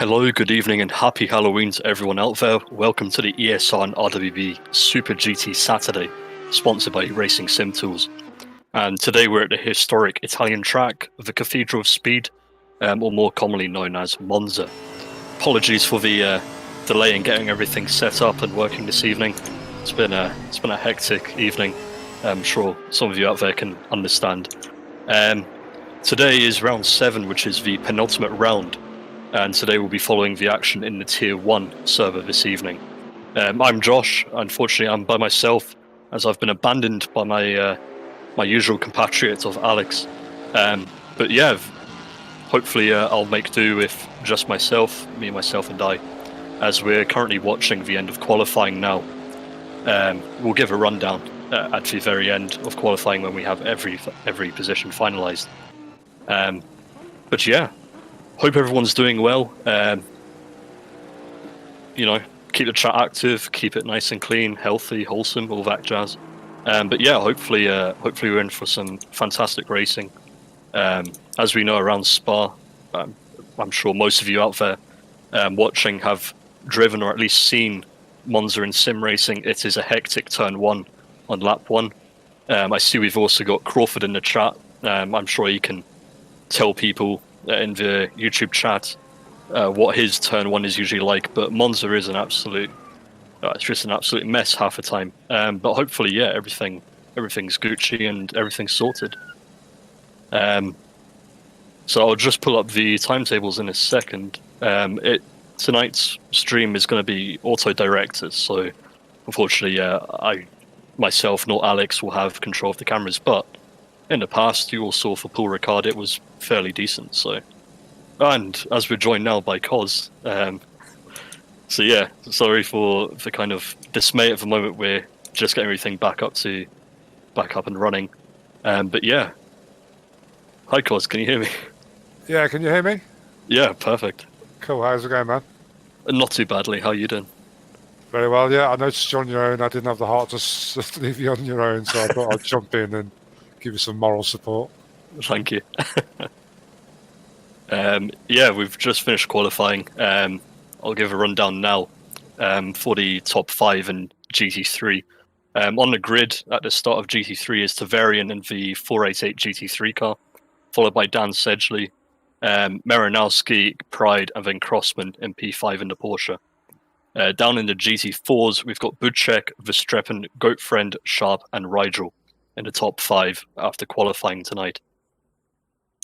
Hello, good evening, and happy Halloween to everyone out there. Welcome to the ESR and RWB Super GT Saturday, sponsored by Racing Sim Tools. And today we're at the historic Italian track of the Cathedral of Speed, or more commonly known as Monza. Apologies for the delay in getting everything set up and working this evening. It's been a hectic evening. I'm sure some of you out there can understand. Today is round 7, which is the penultimate round. And today we'll be following the action in the Tier 1 server this evening. I'm Josh. Unfortunately, I'm by myself, as I've been abandoned by my usual compatriot of Alex. But yeah, hopefully I'll make do with just myself, myself and I, as we're currently watching the end of qualifying now. We'll give a rundown at the very end of qualifying when we have every position finalised. But yeah. Hope everyone's doing well. Keep the chat active, keep it nice and clean, healthy, wholesome, all that jazz. But yeah, hopefully we're in for some fantastic racing. As we know, around Spa, I'm sure most of you out there watching have driven or at least seen Monza in sim racing. It is a hectic turn 1 on lap 1. I see we've also got Crawford in the chat. I'm sure he can tell people in the YouTube chat what his turn 1 is usually like, but Monza is an absolute it's just an absolute mess half the time, but hopefully everything's Gucci and everything's sorted. So I'll just pull up the timetables in a second. Tonight's stream is going to be auto-directed, so unfortunately I myself nor Alex will have control of the cameras, but in the past, you all saw for Paul Ricard, it was fairly decent. So, and as we're joined now by Cos, so yeah, sorry for the kind of dismay at the moment. We're just getting everything back up and running. But yeah, hi Cos, can you hear me? Yeah, can you hear me? Yeah, perfect. Cool. How's it going, man? Not too badly. How are you doing? Very well. Yeah, I noticed you're on your own. I didn't have the heart to leave you on your own, so I thought I'd jump in and give you some moral support. Thank you. Yeah, we've just finished qualifying. I'll give a rundown now for the top 5 in GT3. On the grid at the start of GT3 is Tavarian in the 488 GT3 car, followed by Dan Sedgley, Marinowski, Pride, and then Crossman in P5 in the Porsche. Down in the GT4s, we've got Budchek, Verstappen, Goatfriend, Sharp, and Rigel in the top 5 after qualifying tonight.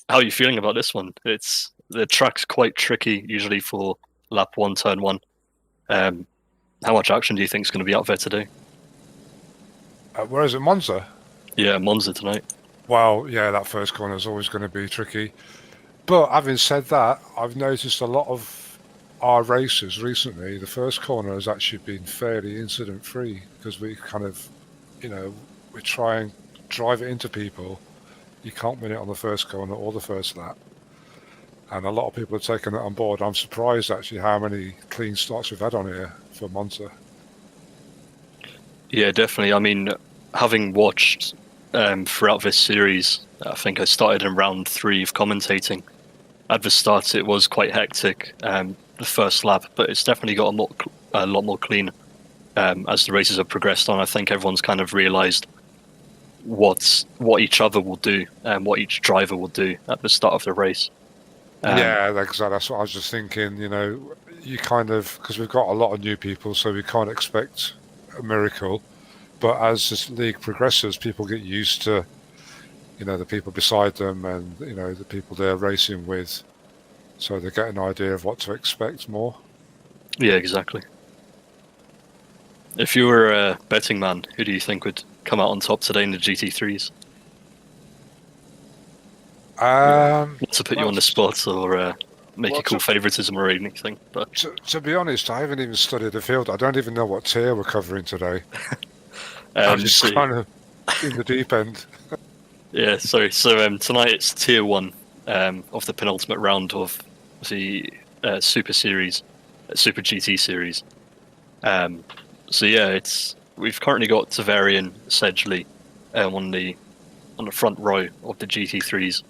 How are you feeling about this one? The track's quite tricky usually for lap 1, turn 1. How much action do you think is going to be out there today? Where is it, Monza? Yeah, Monza tonight. Well, yeah, that first corner is always going to be tricky. But having said that, I've noticed a lot of our races recently, the first corner has actually been fairly incident-free because we kind of, we try and drive it into people. You can't win it on the first corner or the first lap. And a lot of people have taken it on board. I'm surprised actually how many clean starts we've had on here for Monza. Yeah, definitely. I mean, having watched throughout this series, I think I started in round 3 of commentating. At the start, it was quite hectic, the first lap, but it's definitely got a lot more clean as the races have progressed on. I think everyone's kind of realised what each other will do and what each driver will do at the start of the race. Yeah, that's what I was just thinking. You kind of, because we've got a lot of new people, so we can't expect a miracle. But as this league progresses, people get used to, the people beside them and, the people they're racing with. So they get an idea of what to expect more. Yeah, exactly. If you were a betting man, who do you think would come out on top today in the GT3s? Not to put you on the spot or make you call favouritism or anything, but to be honest, I haven't even studied the field. I don't even know what tier we're covering today. I'm just kind of in the deep end. Yeah, sorry. So tonight it's Tier 1 of the penultimate round of the Super Series, Super GT Series. So yeah, we've currently got Tavarian, Sedgley on the front row of the GT3s.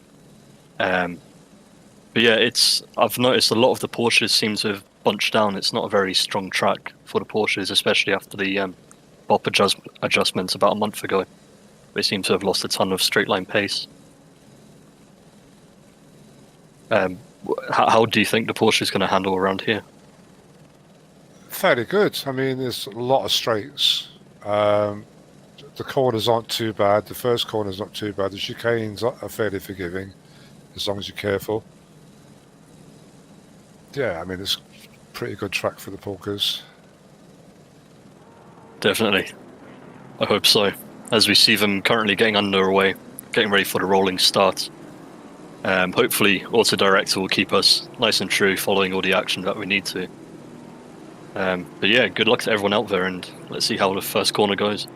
But yeah, I've noticed a lot of the Porsches seem to have bunched down. It's not a very strong track for the Porsches, especially after the BOP adjustments about a month ago. They seem to have lost a ton of straight line pace. How do you think the Porsche is going to handle around here? Fairly good. I mean, there's a lot of straights. The corners aren't too bad. The first corner's not too bad. The chicanes are fairly forgiving, as long as you're careful. Yeah, I mean, it's a pretty good track for the Porkers. Definitely. I hope so. As we see them currently getting underway, getting ready for the rolling start. Hopefully, Auto Director will keep us nice and true, following all the action that we need to. But yeah, good luck to everyone out there, and let's see how the first corner goes.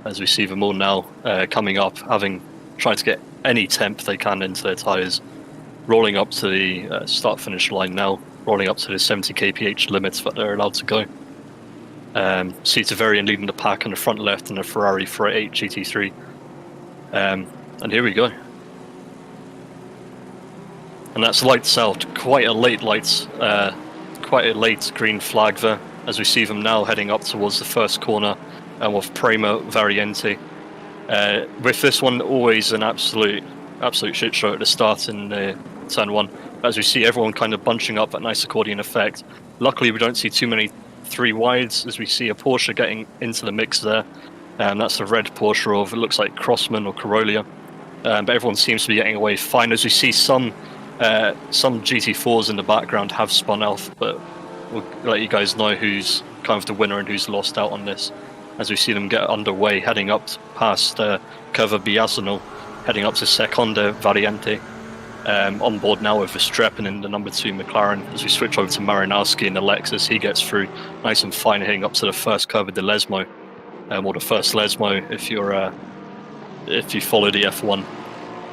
As we see them all now coming up, trying to get any temp they can into their tyres, rolling up to the start-finish line now, rolling up to the 70 kph limits that they're allowed to go. See Tavarian leading the pack on the front left in a Ferrari 488 GT3. And here we go. And that's lights out. Quite a late green flag there, as we see them now heading up towards the first corner of Prima Variante. With this one, always an absolute shit show at the start in turn one. As we see everyone kind of bunching up, that nice accordion effect. Luckily, we don't see too many three wides, as we see a Porsche getting into the mix there. That's a red Porsche of, it looks like Crossman or Corolla. But everyone seems to be getting away fine, as we see some GT4s in the background have spun off, but we'll let you guys know who's kind of the winner and who's lost out on this, as we see them get underway, heading up past Curva Biasino, heading up to Seconda Variante. On board now with Verstappen in the number 2 McLaren. As we switch over to Marinowski in the Lexus, he gets through nice and fine, heading up to the first Curva de Lesmo, or the first Lesmo if you follow the F1.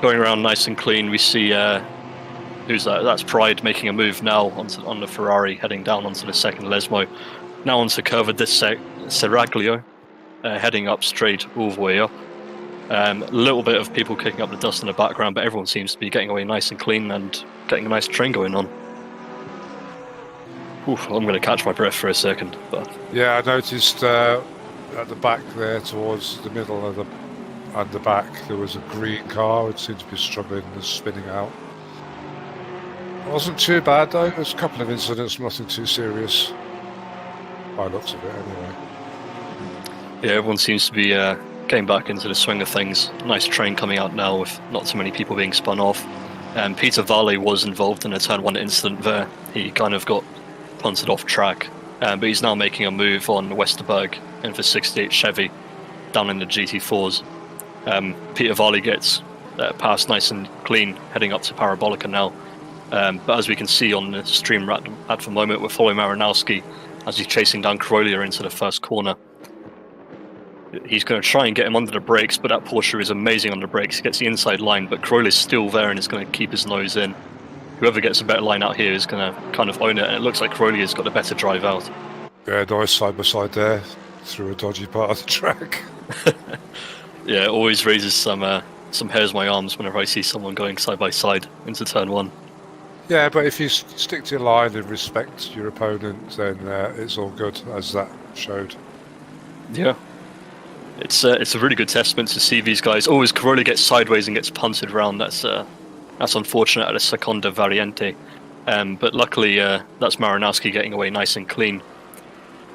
Going around nice and clean, we see who's that? That's Pride making a move now on the Ferrari, heading down onto the second Lesmo. Now onto Curva de Seraglio, heading up straight all the way up. A little bit of people kicking up the dust in the background, but everyone seems to be getting away nice and clean and getting a nice train going on. Oof, I'm going to catch my breath for a second. But yeah, I noticed at the back there, towards the middle of the back, there was a green car. It seemed to be struggling and spinning out. It wasn't too bad though. There's a couple of incidents, nothing too serious. By the looks of it, anyway. Yeah, everyone seems to be getting back into the swing of things. Nice train coming out now with not too many people being spun off. Peter Valle was involved in a turn 1 incident there. He kind of got punted off track, but he's now making a move on Westerberg in the 68 Chevy down in the GT4s. Peter Valle gets past nice and clean, heading up to Parabolica now. But as we can see on the stream at the moment, we're following Marinowski as he's chasing down Corolla into the first corner. He's going to try and get him under the brakes, but that Porsche is amazing on the brakes. He gets the inside line, but Corolla's still there and is going to keep his nose in. Whoever gets a better line out here is going to kind of own it, and it looks like Corolla's got the better drive out. Yeah, nice side by side there, through a dodgy part of the track. Yeah, it always raises some hairs on my arms whenever I see someone going side by side into turn 1. Yeah, but if you stick to your line and respect your opponent, then it's all good, as that showed. Yeah. It's a really good testament to see these guys. As Corolla gets sideways and gets punted around. That's unfortunate at a Seconda Variante. But luckily, that's Marinowski getting away nice and clean.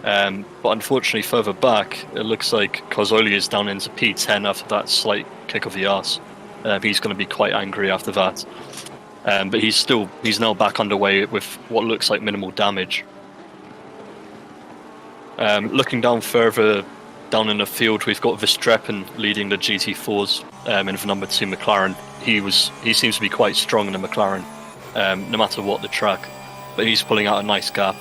But unfortunately, further back, it looks like Cozzoli is down into P10 after that slight kick of the arse. He's going to be quite angry after that. But he's now back underway with what looks like minimal damage. Looking down further down in the field, we've got Verstappen leading the GT4s in the number 2 McLaren. He seems to be quite strong in the McLaren, no matter what the track. But he's pulling out a nice gap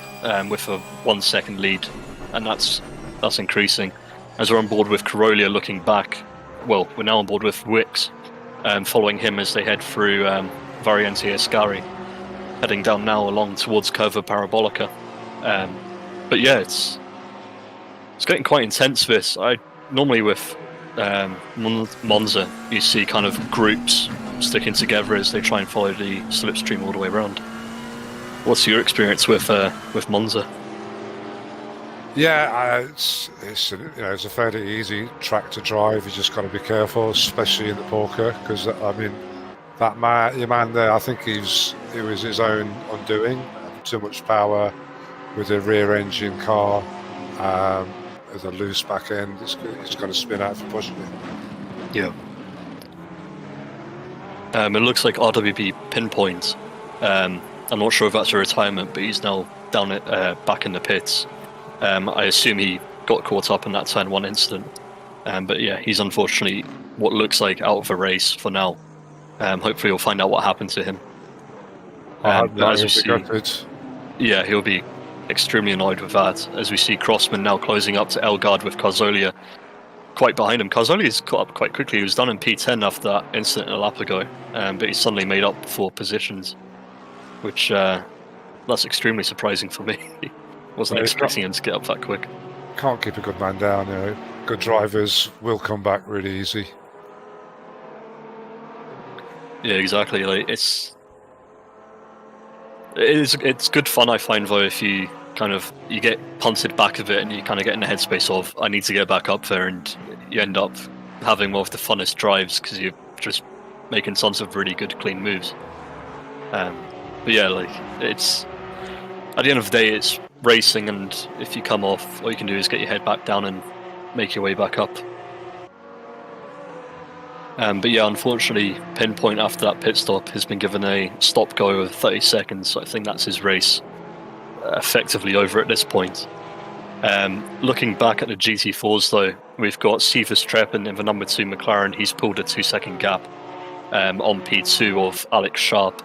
with a 1 second lead, and that's increasing. As we're on board with Corolla looking back, well, we're now on board with Wicks, following him as they head through Variante Ascari, heading down now along towards Curva Parabolica. But yeah, it's getting quite intense, this. Normally with Monza, you see kind of groups sticking together as they try and follow the slipstream all the way around. What's your experience with Monza? Yeah, it's a fairly easy track to drive. You just got to be careful, especially in the Porker, because I mean, your man there, I think it was his own undoing. Too much power with a rear-engine car, with a loose back end. It's going to spin out for pushing it. Yeah. It looks like RWB pinpoint. I'm not sure if that's a retirement, but he's now down back in the pits. I assume he got caught up in that turn 1 incident. But yeah, he's unfortunately what looks like out of the race for now. Hopefully we'll find out what happened to him. Yeah, he'll be extremely annoyed with that, as we see Crossman now closing up to Elgard with Carzolia quite behind him. Carzolia's caught up quite quickly. He was done in P10 after that incident a lap ago, but he suddenly made up 4 positions, which that's extremely surprising for me. Wasn't expecting him to get up that quick. Can't keep a good man down, you know. Good drivers will come back really easy. Yeah, exactly. Like it's good fun, I find, though, if you get punted back a bit and you kind of get in the headspace of I need to get back up there, and you end up having more of the funnest drives because you're just making tons of really good clean moves. But yeah, like it's at the end of the day, it's racing, and if you come off, all you can do is get your head back down and make your way back up. But yeah, unfortunately, Pinpoint after that pit stop has been given a stop-go of 30 seconds, so I think that's his race effectively over at this point. Looking back at the GT4s though, we've got Cephas Treppen in the number 2 McLaren. He's pulled a 2-second gap on P2 of Alex Sharp,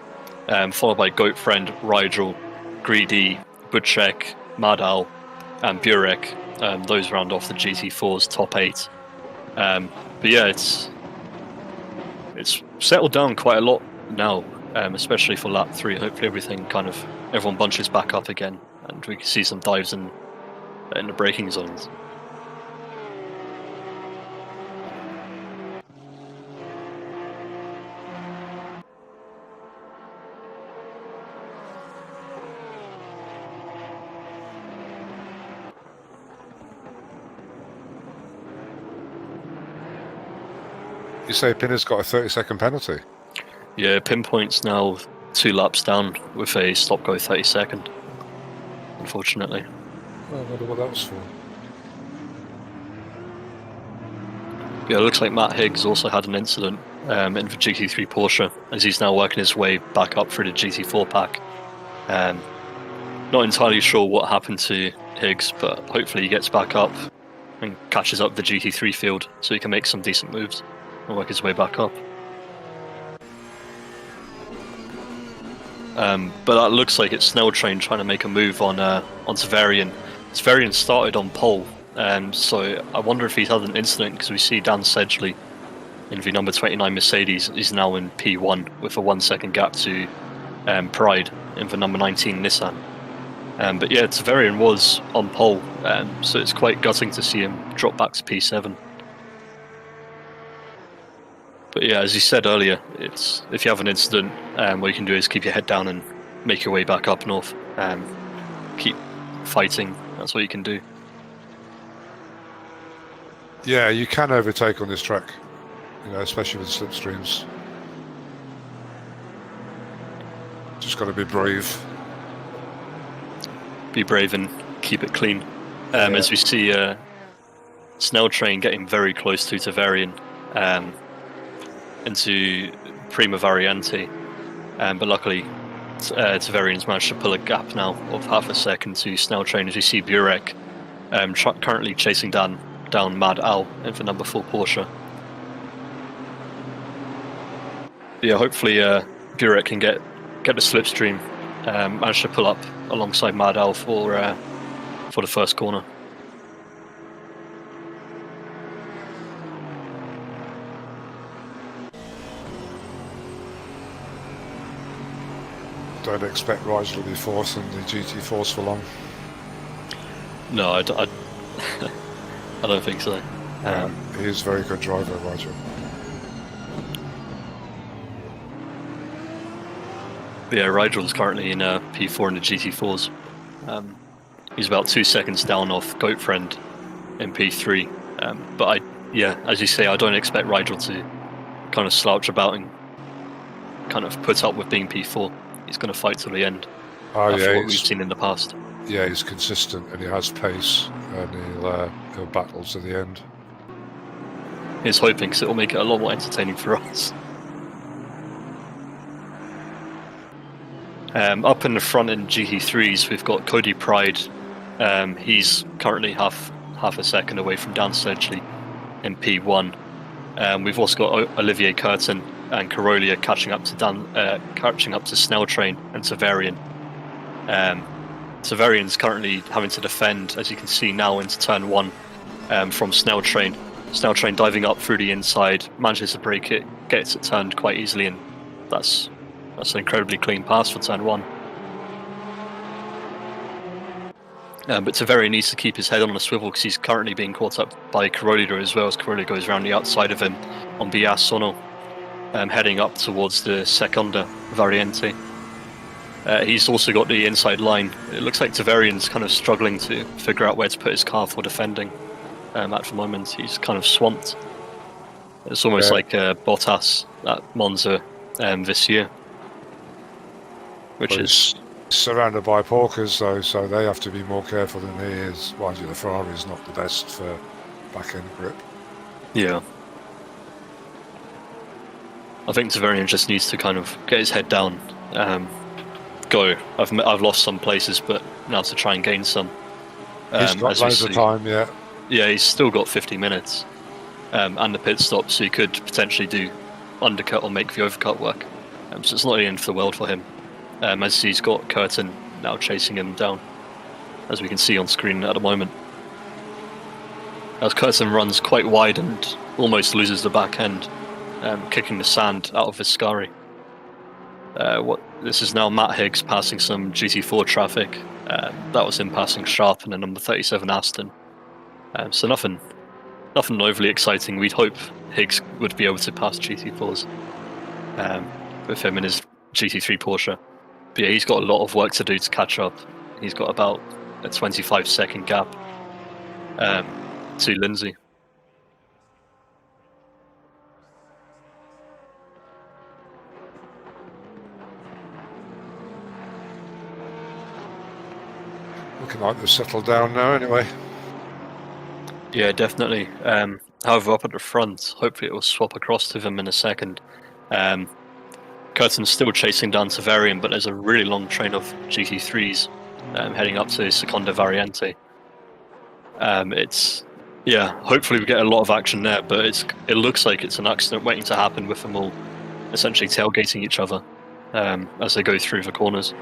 followed by Goatfriend, Rigel, Greedy, Budchek, Madal, and Burek. Those round off the GT4's top 8. But yeah, it's settled down quite a lot now, especially for lap 3. Hopefully everyone bunches back up again, and we can see some dives in the braking zones. You say Pinner's got a 30-second penalty? Yeah, Pinpoint's now 2 laps down with a stop-go 30-second, unfortunately. I wonder what that was for. Yeah, it looks like Matt Higgs also had an incident in the GT3 Porsche, as he's now working his way back up through the GT4 pack. Not entirely sure what happened to Higgs, but hopefully he gets back up and catches up the GT3 field so he can make some decent moves and work his way back up. But that looks like it's Snell Train trying to make a move on Tavarian. Tavarian started on pole, so I wonder if he's had an incident, because we see Dan Sedgley in the number 29 Mercedes is now in P1 with a 1-second gap to Pride in the number 19 Nissan. But yeah, Tavarian was on pole, so it's quite gutting to see him drop back to P7. But yeah, as you said earlier, it's if you have an incident, what you can do is keep your head down and make your way back up north. Keep fighting. That's what you can do. Yeah, you can overtake on this track, especially with slipstreams. Just got to be brave. Be brave and keep it clean. As we see Snell Train getting very close to Tavarian. Into Prima Variante, but luckily Tavarian's managed to pull a gap now of half a second to Snell Train, as you see Burek currently chasing down Mad Al in the number 4 Porsche. Yeah, hopefully Burek can get the slipstream, manage to pull up alongside Mad Al for the first corner. Don't expect Rigel to be fourth in the GT4s for long. No, I don't think so. He is a very good driver, Rigel. But yeah, Rigel's currently in P4 in the GT4s. He's about 2 seconds down off Goatfriend in P3. But as you say, I don't expect Rigel to kind of slouch about and kind of put up with being P4. He's going to fight till the end. After what we've seen in the past. Yeah, he's consistent and he has pace, and he'll battle to the end. He's hoping, because it will make it a lot more entertaining for us. Up in the front in GT3s, we've got Cody Pride. He's currently half a second away from Dan Sedgley in P1. We've also got Olivier Curtin and Carolia catching up to Snell Train and Severian. Severian's currently having to defend, as you can see now, into turn 1 from Snell Train. Snell Train diving up through the inside, manages to break it, gets it turned quite easily, and that's an incredibly clean pass for turn 1. But Severian needs to keep his head on a swivel because he's currently being caught up by Carolia as well, as Carolia goes around the outside of him on Bias Sono, heading up towards the Seconda Variante. He's also got the inside line. It looks like Severian's kind of struggling to figure out where to put his car for defending. At the moment, he's kind of swamped. It's almost like Bottas at Monza this year. Which is surrounded by porkers, though, so they have to be more careful than he is. Mind you, the Ferrari's not the best for back-end grip. Yeah. I think Severian just needs to kind of get his head down. Go. I've lost some places, but now to try and gain some. He's got loads of time, yeah. Yeah, he's still got 50 minutes and the pit stop, so he could potentially do undercut or make the overcut work. So it's not the end of the world for him. As he's got Curtin now chasing him down, as we can see on screen at the moment. As Curtin runs quite wide and almost loses the back end, kicking the sand out of Viscari. This is now Matt Higgs passing some GT4 traffic. That was him passing Sharp in the number 37 Aston. So nothing overly exciting. We'd hope Higgs would be able to pass GT4s with him in his GT3 Porsche. But yeah, he's got a lot of work to do to catch up. He's got about a 25-second gap to Lindsay. Looking like they've settled down now, anyway. Yeah, definitely. However, up at the front, hopefully it will swap across to them in a second. Curtin's still chasing down Severian, but there's a really long train of GT3s heading up to Seconda Variante. Hopefully we get a lot of action there, but it looks like it's an accident waiting to happen with them all essentially tailgating each other as they go through the corners.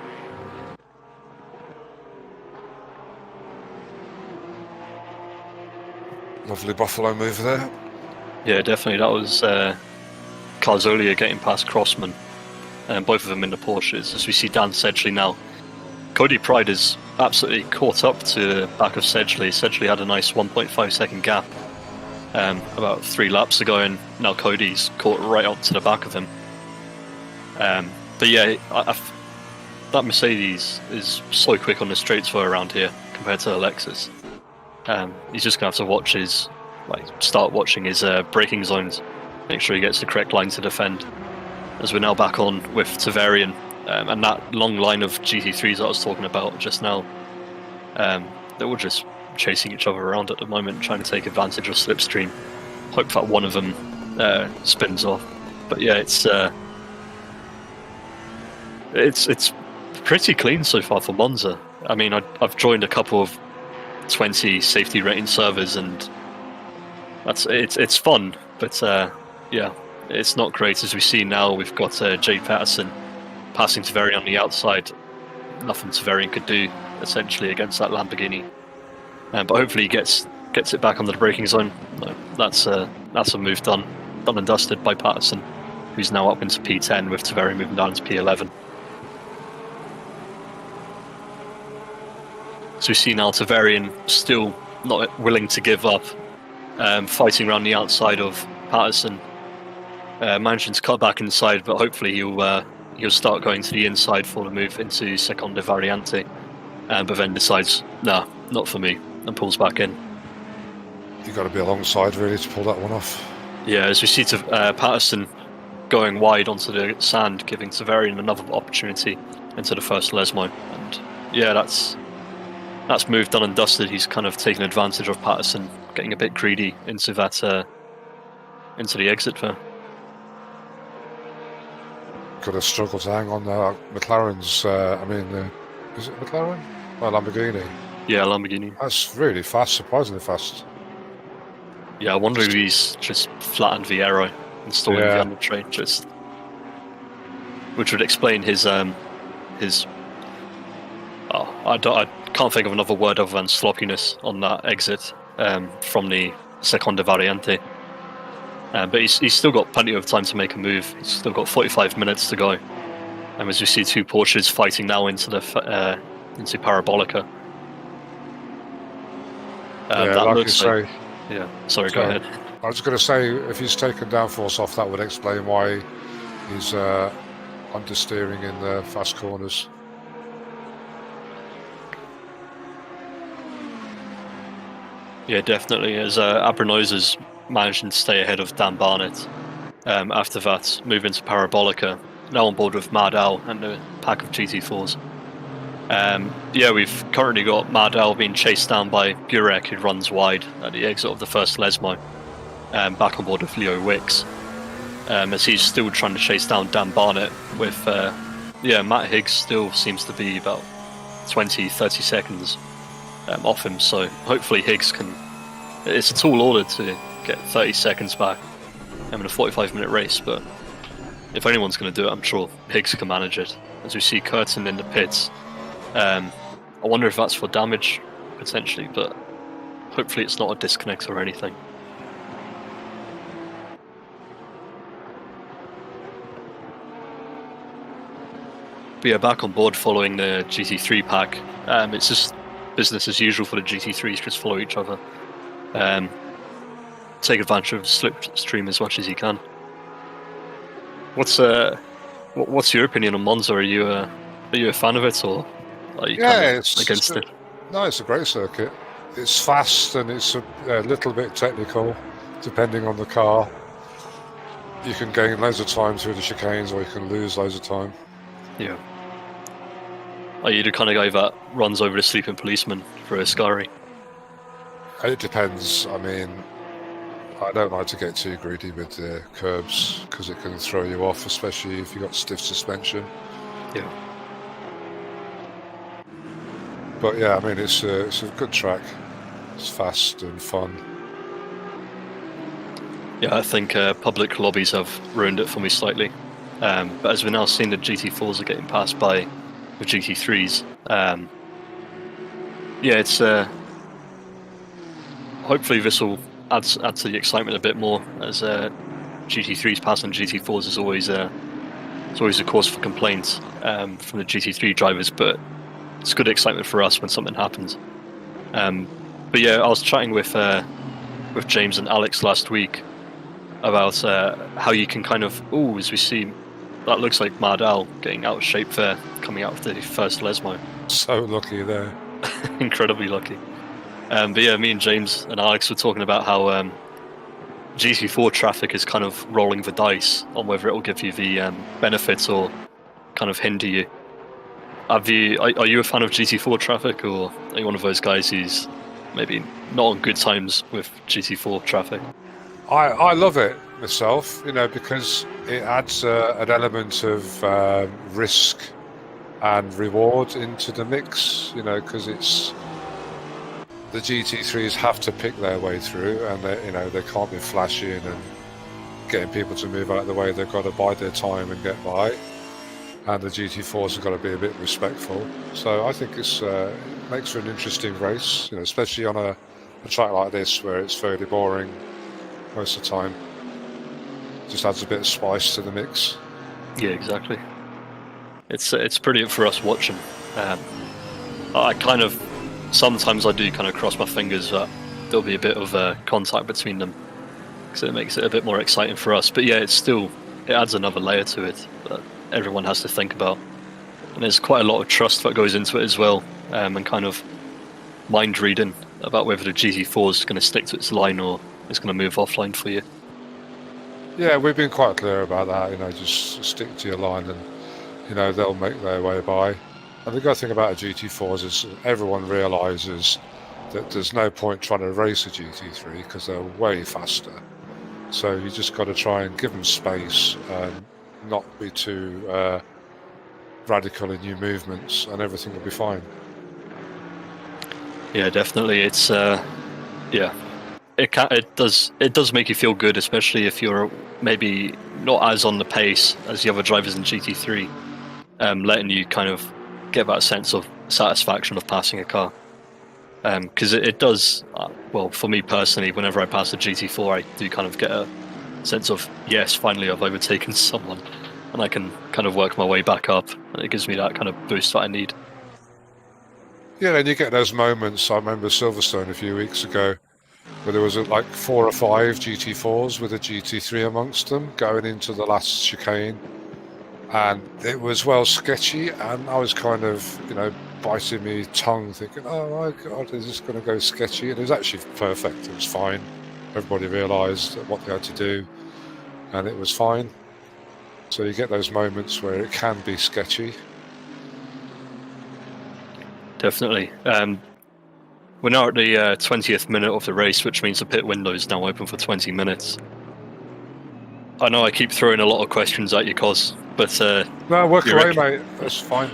Lovely Buffalo move there. Yeah, definitely. That was Carzolia getting past Crossman, and both of them in the Porsches. As we see Dan Sedgley now. Cody Pride is absolutely caught up to the back of Sedgley. Sedgley had a nice 1.5 second gap about 3 laps ago, and now Cody's caught right up to the back of him. But yeah, that Mercedes is so quick on the straights for around here compared to the Lexus. He's just gonna have to watch start watching his braking zones, make sure he gets the correct line to defend. As we're now back on with Severian, and that long line of GT3s that I was talking about just now, they're all just chasing each other around at the moment, trying to take advantage of slipstream. Hope that one of them spins off. But yeah, it's pretty clean so far for Monza. I mean, I've joined a couple of 20 safety rating servers, and it's fun, but yeah, it's not great. As we see now, we've got Jay Patterson passing Severian on the outside. Nothing Severian could do essentially against that Lamborghini, but hopefully he gets it back under the braking zone. No, that's a move done and dusted by Patterson, who's now up into P10 with Severian moving down into P11. So we see now Severian still not willing to give up, fighting around the outside of Patterson, managing to cut back inside, but hopefully he'll he'll start going to the inside for the move into Seconda Variante, but then decides, nah, not for me, and pulls back in. You've got to be alongside really to pull that one off. Yeah, as we see to Patterson going wide onto the sand, giving Severian another opportunity into the first Lesmo, and yeah, that's move done and dusted. He's kind of taken advantage of Patterson getting a bit greedy into that into the exit there. Got to struggle to hang on McLaren's. Is it McLaren? Well, Lamborghini. Yeah, Lamborghini. That's really fast, surprisingly fast. Yeah, I wonder if he's just flattened the aero, installing the under train, which would explain his I can't think of another word other than sloppiness on that exit from the Seconda Variante. But he's still got plenty of time to make a move. He's still got 45 minutes to go. And as we see two Porsches fighting now into the into Parabolica. Like you say. Yeah, sorry, go ahead. I was going to say, if he's taken downforce off, that would explain why he's understeering in the fast corners. Yeah, definitely. As Abranoza's managing to stay ahead of Dan Barnett. After that, move into Parabolica. Now on board with Mad Al and a pack of GT4s. Yeah, we've currently got Mad Al being chased down by Burek, who runs wide at the exit of the first Lesmo. Back on board with Leo Wicks. As he's still trying to chase down Dan Barnett with, Matt Higgs still seems to be about 20-30 seconds off him, so hopefully Higgs can... It's a tall order to get 30 seconds back in a 45-minute race, but if anyone's going to do it, I'm sure Higgs can manage it. As we see Curtin in the pits, I wonder if that's for damage, potentially, but hopefully it's not a disconnect or anything. But yeah, back on board following the GT3 pack. It's just business as usual for the GT3s, just follow each other. Take advantage of slipstream as much as you can. What's your opinion on Monza? Are you a fan of it, or are you kind of against it? No, it's a great circuit. It's fast and it's a little bit technical, depending on the car. You can gain loads of time through the chicanes, or you can lose loads of time. Yeah. Are you the kind of guy that runs over the sleeping policeman for a Ascari? It depends. I mean, I don't like to get too greedy with the curbs because it can throw you off, especially if you've got stiff suspension. Yeah. But yeah, I mean, it's a good track. It's fast and fun. Yeah, I think public lobbies have ruined it for me slightly. But as we're now seeing, the GT4s are getting passed by the GT3s. Yeah, it's hopefully this will add to the excitement a bit more, as GT3s passing GT4s is always a cause for complaint from the GT3 drivers, but it's good excitement for us when something happens. But yeah, I was chatting with James and Alex last week about how you can kind of, as we see, that looks like Mad Al getting out of shape there, coming out of the first Lesmo. So lucky there. Incredibly lucky. But yeah, me and James and Alex were talking about how GT4 traffic is kind of rolling the dice on whether it will give you the benefits or kind of hinder you. Are you a fan of GT4 traffic, or are you one of those guys who's maybe not on good times with GT4 traffic? I love it myself, because it adds an element of risk and reward into the mix, because it's the GT3s have to pick their way through, and they can't be flashing and getting people to move out of the way. They've got to bide their time and get by, and the GT4s have got to be a bit respectful. So I think it makes for an interesting race, especially on a track like this where it's fairly boring most of the time. Just adds a bit of spice to the mix. Yeah, exactly. It's brilliant for us watching. Sometimes I do kind of cross my fingers that there'll be a bit of contact between them, because it makes it a bit more exciting for us. But yeah, it adds another layer to it. But everyone has to think about. And there's quite a lot of trust that goes into it as well, and kind of mind reading about whether the GT4 is going to stick to its line or it's going to move offline for you. Yeah, we've been quite clear about that. Just stick to your line, and they'll make their way by. And the good thing about a GT4 is everyone realises that there's no point trying to race a GT3 because they're way faster. So you just got to try and give them space and not be too radical in your movements, and everything will be fine. Yeah, definitely. It's it does make you feel good, especially if you're maybe not as on the pace as the other drivers in GT3, letting you kind of get that sense of satisfaction of passing a car. Because it does, well, for me personally, whenever I pass a GT4, I do kind of get a sense of, yes, finally I've overtaken someone, and I can kind of work my way back up, and it gives me that kind of boost that I need. Yeah, and you get those moments. I remember Silverstone a few weeks ago, where there was like 4 or 5 GT4s with a GT3 amongst them going into the last chicane, and it was well sketchy, and I was kind of, biting my tongue thinking, oh my god, is this going to go sketchy? And it was actually perfect. It was fine. Everybody realised what they had to do, and it was fine. So you get those moments where it can be sketchy. Definitely. We're now at the 20th minute of the race, which means the pit window is now open for 20 minutes. I know I keep throwing a lot of questions at you, Cos, but... no, work away, mate. That's fine.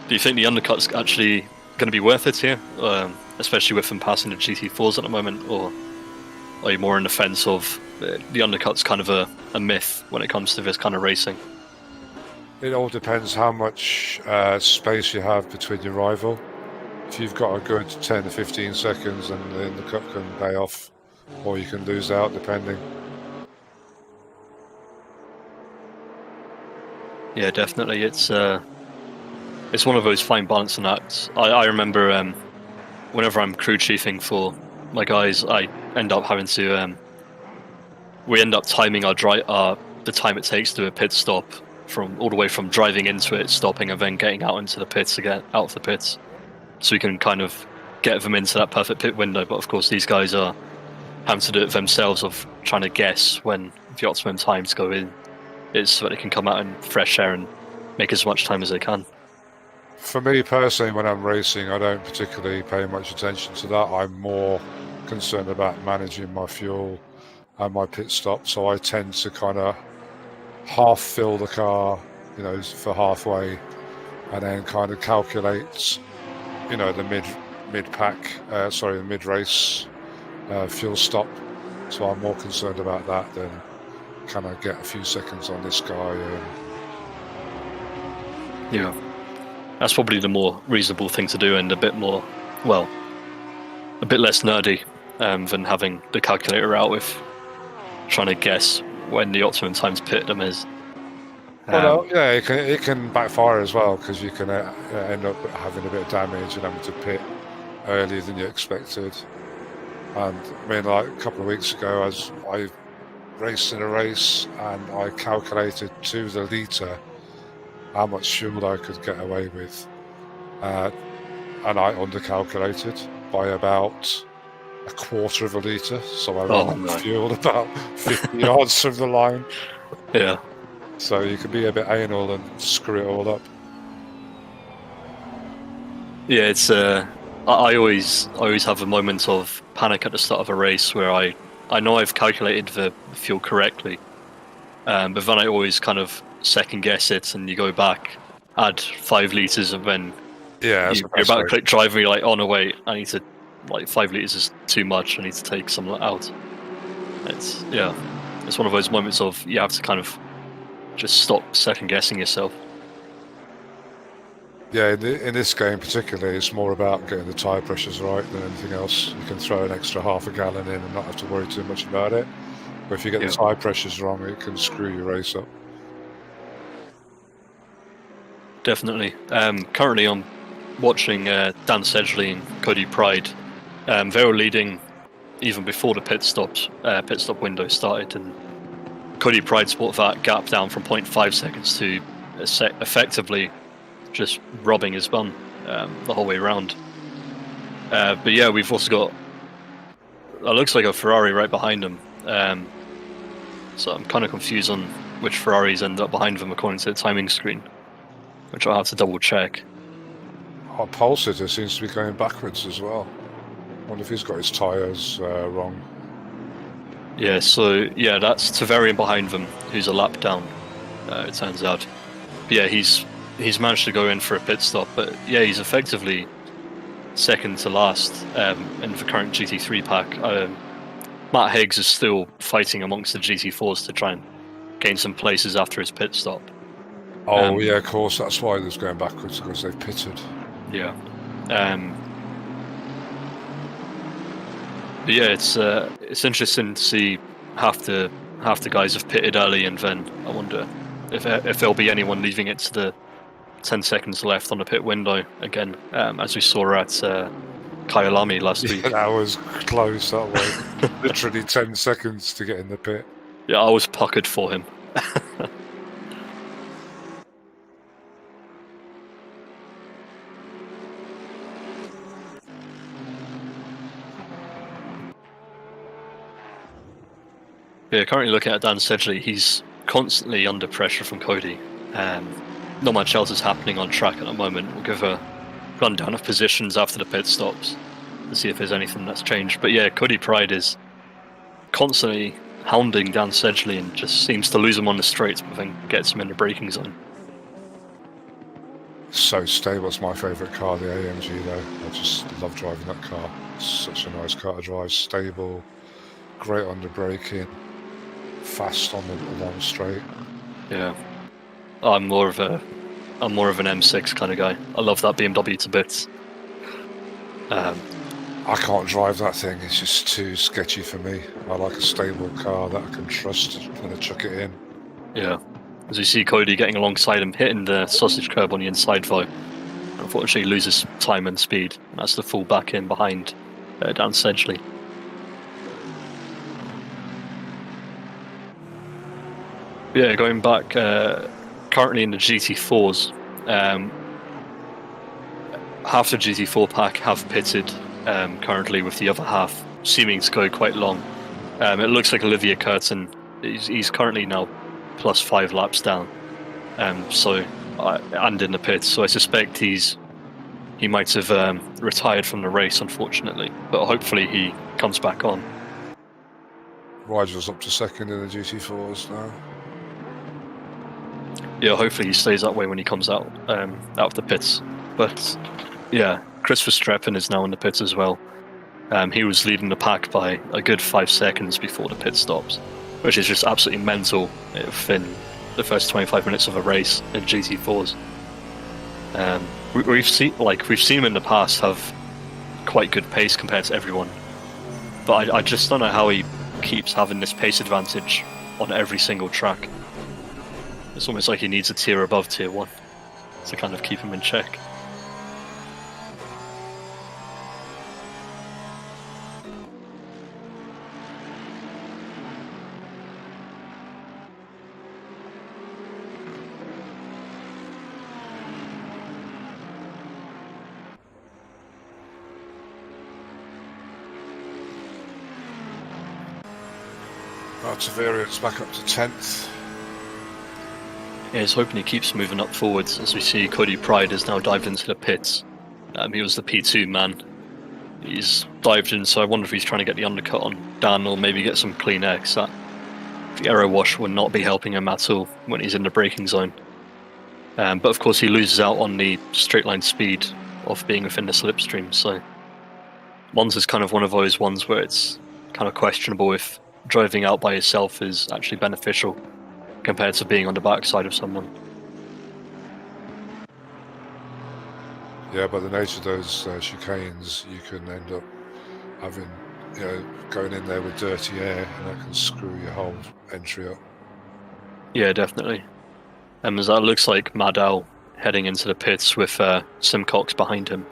Do you think the undercut's actually going to be worth it here? Especially with them passing the GT4s at the moment, or are you more in the fence of the undercut's kind of a myth when it comes to this kind of racing? It all depends how much space you have between your rival. If you've got a good 10 to 15 seconds, and then the cut can pay off, or you can lose out depending. Yeah, definitely. It's one of those fine balancing acts. I remember whenever I'm crew chiefing for my guys, I end up having to we end up timing the time it takes to do a pit stop all the way from driving into it, stopping, and then getting out into the pits again, out of the pits, so we can kind of get them into that perfect pit window. But of course, these guys are having to do it themselves, of trying to guess when the optimum time to go in is, so that they can come out in fresh air and make as much time as they can. For me personally, when I'm racing, I don't particularly pay much attention to that. I'm more concerned about managing my fuel and my pit stop, so I tend to kind of half fill the car, for halfway, and then kind of calculate, the mid race fuel stop. So I'm more concerned about that than can I get a few seconds on this guy. Yeah. That's probably the more reasonable thing to do, and a bit less nerdy than having the calculator out with trying to guess when the optimum time to pit them is. It can backfire as well, because you can end up having a bit of damage and having to pit earlier than you expected. And I mean, like a couple of weeks ago, as I raced in a race, and I calculated to the litre how much fuel I could get away with, and I undercalculated by about a quarter of a litre, so I ran fuel about 50 yards from the line. Yeah. So you can be a bit anal and screw it all up. Yeah, it's I always have a moment of panic at the start of a race where I know I've calculated the fuel correctly, but then I always kind of second guess it, and you go back, add 5 litres, and then you're about to click drive, and you're like, oh no wait, I need to, 5 litres is too much, I need to take some out. It's one of those moments of you have to kind of just stop second guessing yourself. Yeah, in this game particularly, it's more about getting the tyre pressures right than anything else. You can throw an extra half a gallon in and not have to worry too much about it. But if you get the tyre pressures wrong, it can screw your race up. Definitely. Currently I'm watching Dan Sedgley and Cody Pride. They were leading even before the pit stop window started, and Cody Pride's brought that gap down from 0.5 seconds to effectively just robbing his bum the whole way around. But yeah, we've also got, it looks like a Ferrari right behind him. So I'm kind of confused on which Ferraris end up behind them according to the timing screen, which I'll have to double check. Our pole sitter seems to be going backwards as well. Wonder if he's got his tyres wrong. Yeah, so yeah, that's Tavarian behind them, who's a lap down, it turns out. But yeah, he's managed to go in for a pit stop, but yeah, he's effectively second to last in the current GT3 pack. Matt Higgs is still fighting amongst the GT4s to try and gain some places after his pit stop. Oh yeah, of course, that's why they're going backwards, because they've pitted. Yeah. But yeah, it's interesting to see half the guys have pitted early, and then I wonder if there'll be anyone leaving it to the 10 seconds left on the pit window again, as we saw at Kyalami last week. That was close that way. Literally 10 seconds to get in the pit. Yeah, I was puckered for him. Yeah, currently looking at Dan Sedgley, he's constantly under pressure from Cody. Not much else is happening on track at the moment. We'll give a rundown of positions after the pit stops to see if there's anything that's changed. But yeah, Cody Pride is constantly hounding Dan Sedgley and just seems to lose him on the straights, but then gets him in the braking zone. So stable. It's my favourite car, the AMG though. I just love driving that car. It's such a nice car to drive. Stable, great under braking, fast on the long straight. Yeah, I'm more of an M6 kind of guy. I love that BMW to bits. I can't drive that thing. It's just too sketchy for me. I like a stable car that I can trust when I chuck it in. Yeah, as we see Cody getting alongside him, hitting the sausage curb on the inside though. Unfortunately, loses time and speed, and that's the full back in behind Dan Sedgley. Yeah, going back, currently in the GT4s, half the GT4 pack have pitted currently, with the other half seeming to go quite long. It looks like Olivier Curtin, he's currently now plus 5 laps down, and in the pits, so I suspect he might have retired from the race, unfortunately, but hopefully he comes back on. Rigel's up to second in the GT4s now. Yeah, hopefully he stays that way when he comes out of the pits. But yeah, Chris Verstappen is now in the pits as well. He was leading the pack by a good 5 seconds before the pit stops, which is just absolutely mental within the first 25 minutes of a race in GT4s. We've seen him in the past have quite good pace compared to everyone, but I just don't know how he keeps having this pace advantage on every single track. It's almost like he needs a tier above tier 1 to kind of keep him in check. Tavarian's back up to 10th. Yeah, he's hoping he keeps moving up forwards. As we see, Cody Pride has now dived into the pits. He was the P2 man. He's dived in, so I wonder if he's trying to get the undercut on Dan, or maybe get some clean air, because the aero wash will not be helping him at all when he's in the braking zone. But of course he loses out on the straight line speed of being within the slipstream, so Monza's kind of one of those ones where it's kind of questionable if driving out by yourself is actually beneficial compared to being on the backside of someone. Yeah, but the nature of those chicanes, you can end up having, going in there with dirty air, and that can screw your whole entry up. Yeah, definitely. As that looks like Maddow heading into the pits with Simcox behind him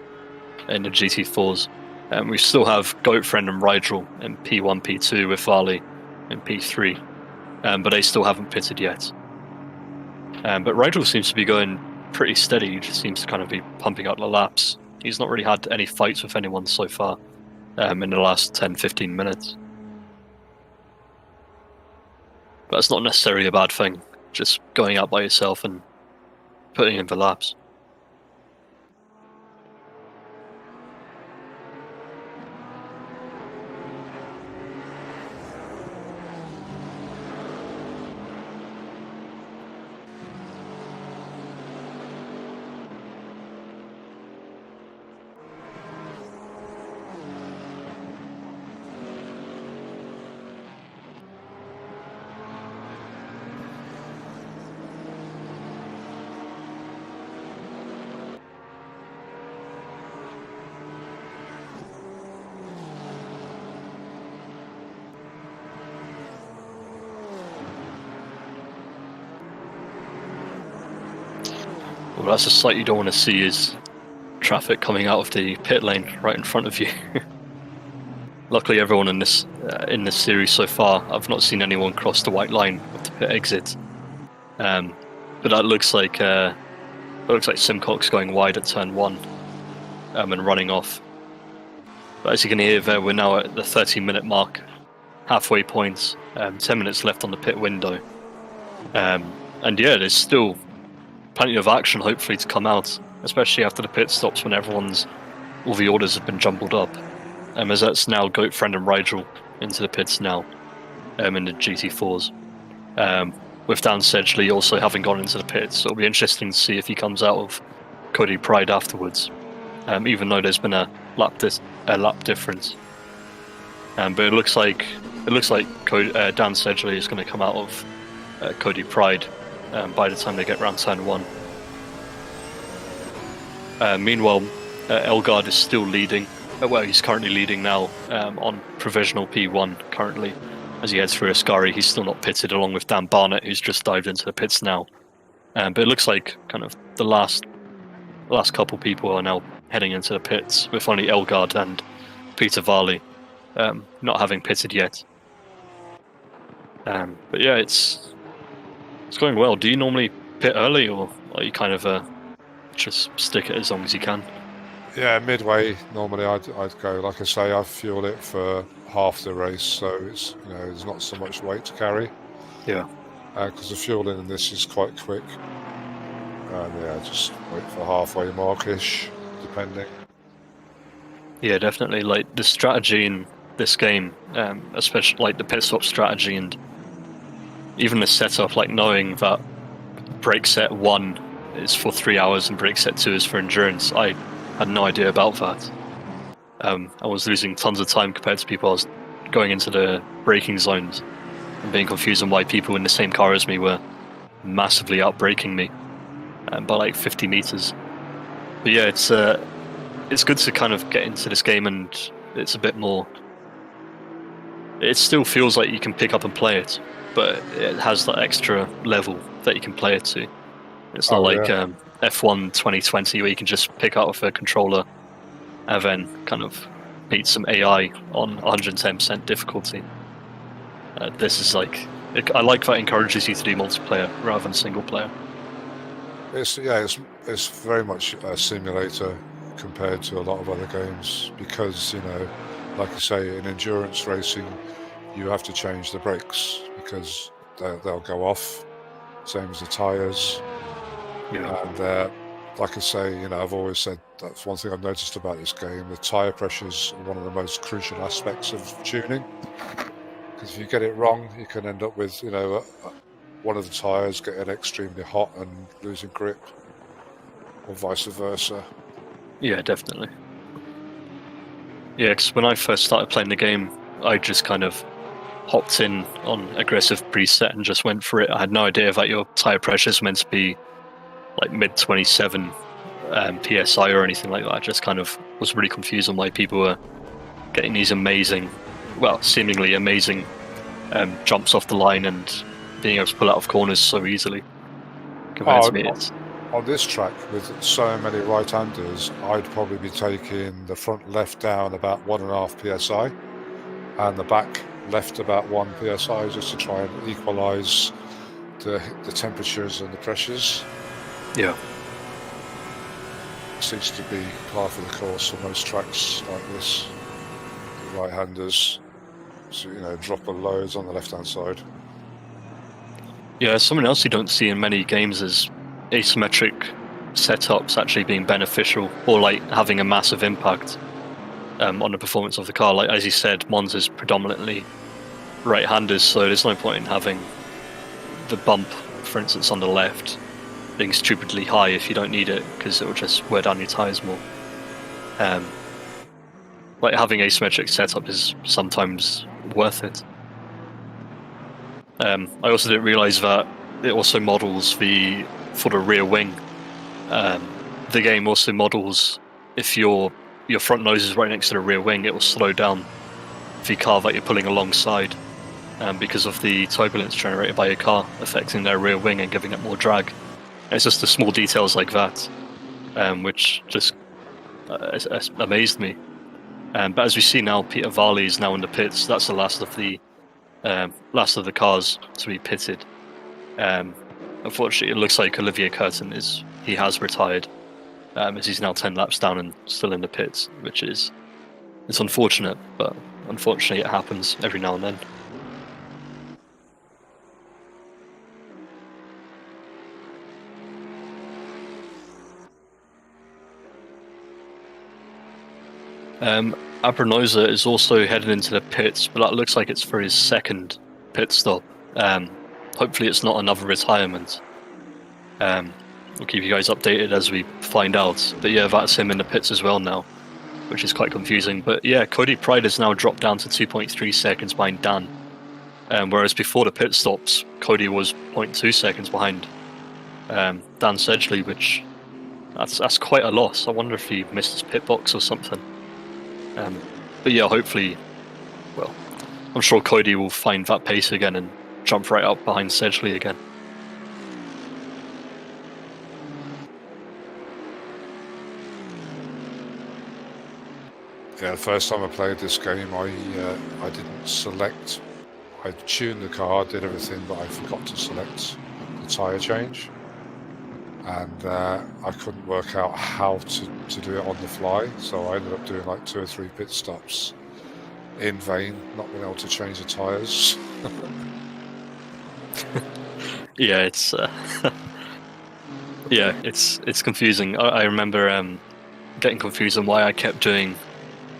in the GT4s. We still have Goatfriend and Rigel in P1, P2 with Varley in P3, but they still haven't pitted yet. But Rigel seems to be going pretty steady. He just seems to kind of be pumping out the laps. He's not really had any fights with anyone so far in the last 10-15 minutes. But it's not necessarily a bad thing, just going out by yourself and putting in the laps. Well, that's a sight you don't want to see, is traffic coming out of the pit lane right in front of you. Luckily, everyone in this series so far, I've not seen anyone cross the white line of the pit exit. But that looks like Simcox going wide at turn 1 and running off. But as you can hear there, we're now at the 30-minute mark, halfway point, 10 minutes left on the pit window. And yeah, there's still plenty of action hopefully to come out, especially after the pit stops when all the orders have been jumbled up. As that's now Goatfriend and Rigel into the pits now in the GT4s. With Dan Sedgley also having gone into the pits, so it'll be interesting to see if he comes out of Cody Pride afterwards, even though there's been a lap difference. But it looks like Dan Sedgley is going to come out of Cody Pride by the time they get round turn 1. Meanwhile, Elgard is still leading. Well, he's currently leading now on provisional P1 currently. As he heads through Ascari, he's still not pitted, along with Dan Barnett, who's just dived into the pits now. But it looks like kind of the last couple people are now heading into the pits, with only Elgard and Peter Varley not having pitted yet. But yeah, it's going well. Do you normally pit early, or are you kind of just stick it as long as you can? Yeah, midway normally I'd go. Like I say, I fuel it for half the race, so it's there's not so much weight to carry. Yeah. Because the fueling in this is quite quick. And yeah, just wait for halfway markish, depending. Yeah, definitely. Like the strategy in this game, especially like the pit stop strategy and even the setup, like knowing that brake set 1 is for 3 hours and brake set 2 is for endurance. I had no idea about that. I was losing tons of time compared to people. I was going into the braking zones and being confused on why people in the same car as me were massively out-braking me by like 50 meters. But yeah, it's good to kind of get into this game, and it's a bit more... It still feels like you can pick up and play it, but it has that extra level that you can play it to. It's not F1 2020 where you can just pick up with a controller and then kind of beat some AI on 110% difficulty. This is like... I like that it encourages you to do multiplayer rather than single player. It's very much a simulator compared to a lot of other games, because like you say, in endurance racing you have to change the brakes because they'll go off, same as the tyres. Yeah. And like I say, I've always said that's one thing I've noticed about this game: the tyre pressures are one of the most crucial aspects of tuning, because if you get it wrong you can end up with one of the tyres getting extremely hot and losing grip, or vice versa. Yeah, definitely. Yeah, because when I first started playing the game, I just kind of hopped in on aggressive preset and just went for it. I had no idea that your tyre pressure is meant to be like mid 27 PSI or anything like that. I just kind of was really confused on why people were getting these seemingly amazing jumps off the line and being able to pull out of corners so easily. Compared to me, on this track with so many right-handers, I'd probably be taking the front left down about 1.5 psi and the back left about 1 psi, just to try and equalise the temperatures and the pressures. Yeah. Seems to be par for the course on most tracks like this. The right-handers, so drop of loads on the left-hand side. Yeah, something else you don't see in many games is asymmetric setups actually being beneficial or like having a massive impact on the performance of the car. Like as you said, Monza's predominantly right-handers, so there's no point in having the bump, for instance, on the left being stupidly high if you don't need it, because it will just wear down your tyres more. Like having asymmetric setup is sometimes worth it. I also didn't realise that it also models for the rear wing. The game also models if your front nose is right next to the rear wing, it will slow down the car that you're pulling alongside, because of the turbulence generated by your car affecting their rear wing and giving it more drag. It's just the small details like that, which just amazed me. But as we see now, Peter Varley is now in the pits. That's the last of the cars to be pitted. Unfortunately, it looks like Olivier Curtin has retired, as he's now 10 laps down and still in the pits, which it's unfortunate, but unfortunately it happens every now and then. Abranoza is also headed into the pits, but that looks like it's for his second pit stop. Hopefully it's not another retirement. We'll keep you guys updated as we find out. But yeah, that's him in the pits as well now, which is quite confusing. But yeah, Cody Pride has now dropped down to 2.3 seconds behind Dan. Whereas before the pit stops, Cody was 0.2 seconds behind Dan Sedgley, which that's quite a loss. I wonder if he missed his pit box or something. But yeah, hopefully, well, I'm sure Cody will find that pace again and jump right up behind Sedgley again. Yeah, the first time I played this game, I didn't select. I tuned the car, did everything, but I forgot to select the tyre change, and I couldn't work out how to do it on the fly. So I ended up doing like 2 or 3 pit stops in vain, not being able to change the tyres. Yeah, it's it's confusing. I remember getting confused on why I kept doing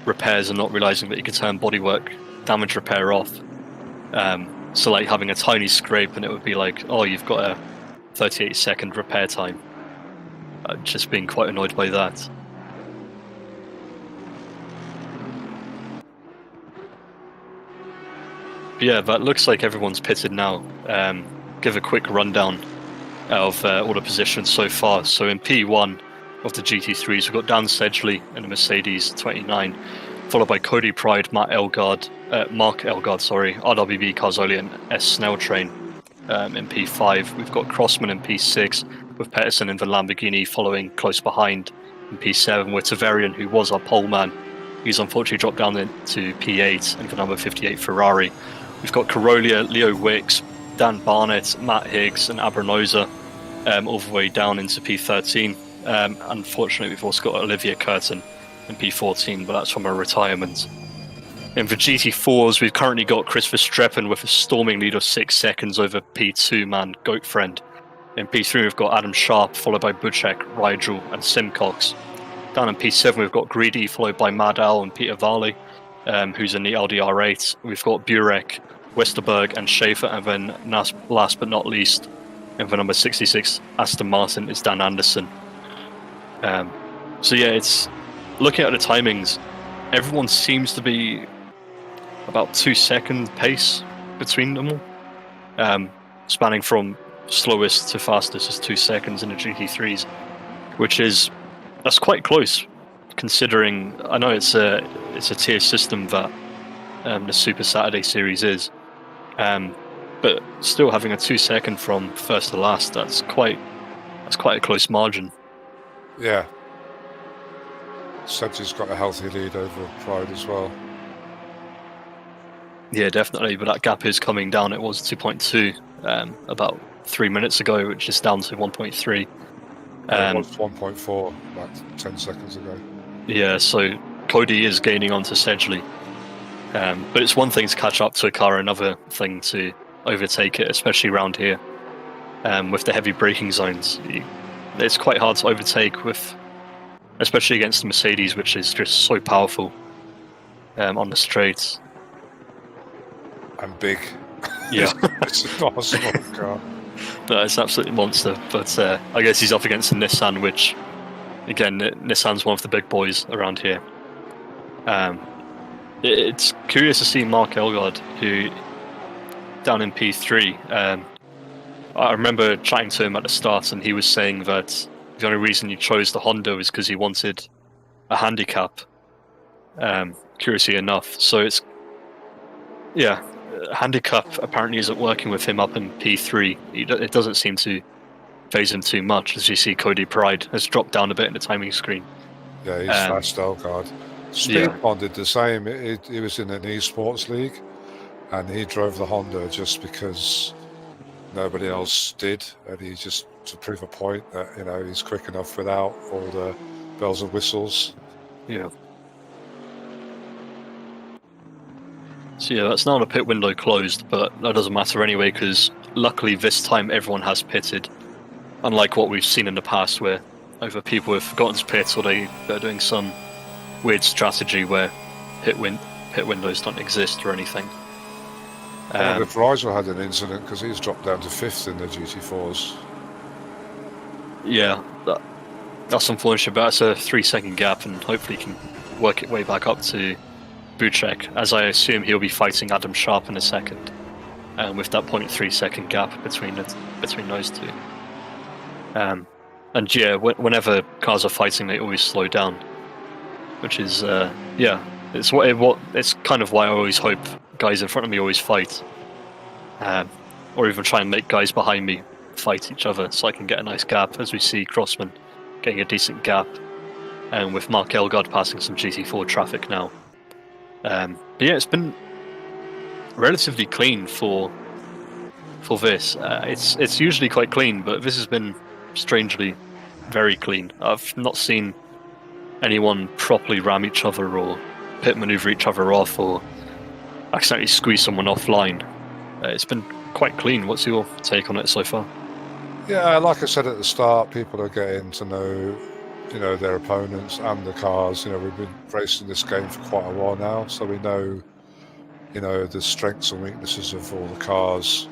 repairs and not realizing that you could turn bodywork damage repair off. So like having a tiny scrape and it would be like, oh, you've got a 38-second repair time. Just being quite annoyed by that. But yeah, that looks like everyone's pitted now. Give a quick rundown of all the positions so far. So in P1 of the GT3s, we've got Dan Sedgley in the Mercedes 29, followed by Cody Pride, Mark Elgard, RWB Carzoli and S Snell Train in P5. We've got Crossman in P6, with Pedersen in the Lamborghini following close behind in P7, with Tavarian, who was our pole man. He's unfortunately dropped down into P8 in the number 58 Ferrari. We've got Carolia, Leo Wicks, Dan Barnett, Matt Higgs and Abranoza all the way down into P13. Unfortunately, we've also got Olivier Curtin in P14, but that's from a retirement. In the GT4s, we've currently got Chris Verstappen with a storming lead of 6 seconds over P2 man Goatfriend. In P3, we've got Adam Sharp, followed by Butchek, Rigel and Simcox. Down in P7, we've got Greedy, followed by Mad Al and Peter Varley, who's in the LDR8. We've got Burek, Westerberg and Schaefer, and then last but not least, in the number 66 Aston Martin, is Dan Anderson. So yeah, it's looking at the timings, everyone seems to be about 2-second pace between them all. Spanning from slowest to fastest is 2 seconds in the GT3s, which that's quite close, considering I know it's a tier system that the Super Saturday Series is, but still having a 2 second from first to last, that's quite a close margin. Yeah. Sedgley's got a healthy lead over Pride as well. Yeah, definitely, but that gap is coming down. It was 2.2 about 3 minutes ago, which is down to 1.3. It was 1.4 about 10 seconds ago. Yeah, so Cody is gaining onto Sedgley. But it's one thing to catch up to a car, another thing to overtake it, especially around here. With the heavy braking zones, it's quite hard to overtake especially against the Mercedes, which is just so powerful on the straights. And big. Yeah. It's not a small car. No, it's an absolute monster. But I guess he's up against the Nissan, which, again, Nissan's one of the big boys around here. It's curious to see Mark Elgard, who down in P3. I remember chatting to him at the start, and he was saying that the only reason he chose the Honda is because he wanted a handicap. Curiously enough, so it's handicap apparently isn't working with him up in P3. It doesn't seem to phase him too much, as you see Cody Pride has dropped down a bit in the timing screen. Yeah, he's fast, Elgard. Speedbond did the same. He was in an esports league, and he drove the Honda just because nobody else did, and he just to prove a point that he's quick enough without all the bells and whistles. Yeah. So yeah, that's now the pit window closed, but that doesn't matter anyway, because luckily this time everyone has pitted, unlike what we've seen in the past where either people have forgotten to pit or they're doing some weird strategy where pit windows don't exist or anything. I wonder if Rigel had an incident, because he's dropped down to 5th in the GT4s. Yeah, that's unfortunate, but that's a 3-second gap, and hopefully he can work it way back up to Buchek, as I assume he'll be fighting Adam Sharp in a second, with that 0.3 second gap between those two. And yeah, whenever cars are fighting, they always slow down, which is it's kind of why I always hope guys in front of me always fight, or even try and make guys behind me fight each other, so I can get a nice gap, as we see Crossman getting a decent gap, and with Mark Elgard passing some GT4 traffic now. But yeah, it's been relatively clean for this. It's usually quite clean, but this has been strangely very clean. I've not seen anyone properly ram each other or pit maneuver each other off or accidentally squeeze someone offline. It's been quite clean. What's your take on it so far? Yeah, like I said at the start, people are getting to know their opponents and the cars. We've been racing this game for quite a while now, so we know the strengths and weaknesses of all the cars,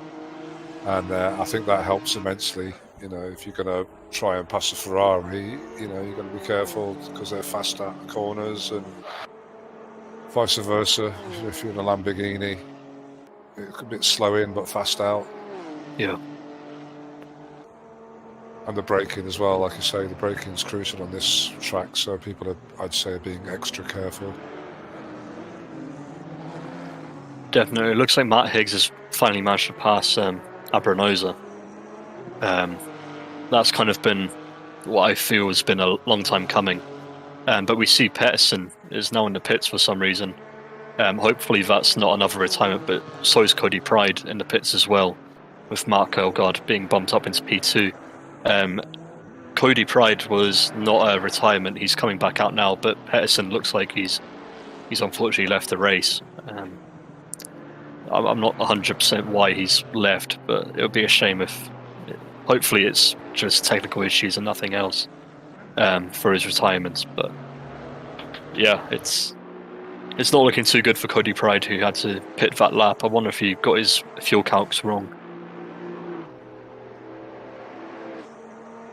and I think that helps immensely. If you're going to try and pass a Ferrari, you've got to be careful because they're fast at corners, and vice versa. If you're in a Lamborghini, it's a bit slow in but fast out. Yeah. And the braking as well, like I say, the braking is crucial on this track, so people I'd say, are being extra careful. Definitely. It looks like Matt Higgs has finally managed to pass Abranosa. That's kind of been what I feel has been a long time coming. But we see Peterson is now in the pits for some reason. Hopefully that's not another retirement, but so is Cody Pride in the pits as well, with Mark Elgard being bumped up into P2. Cody Pride was not a retirement, he's coming back out now, but Peterson looks like he's unfortunately left the race. I'm not 100% why he's left, but it would be a shame if... Hopefully it's just technical issues and nothing else for his retirement, but yeah, it's not looking too good for Cody Pride, who had to pit that lap. I wonder if he got his fuel calcs wrong.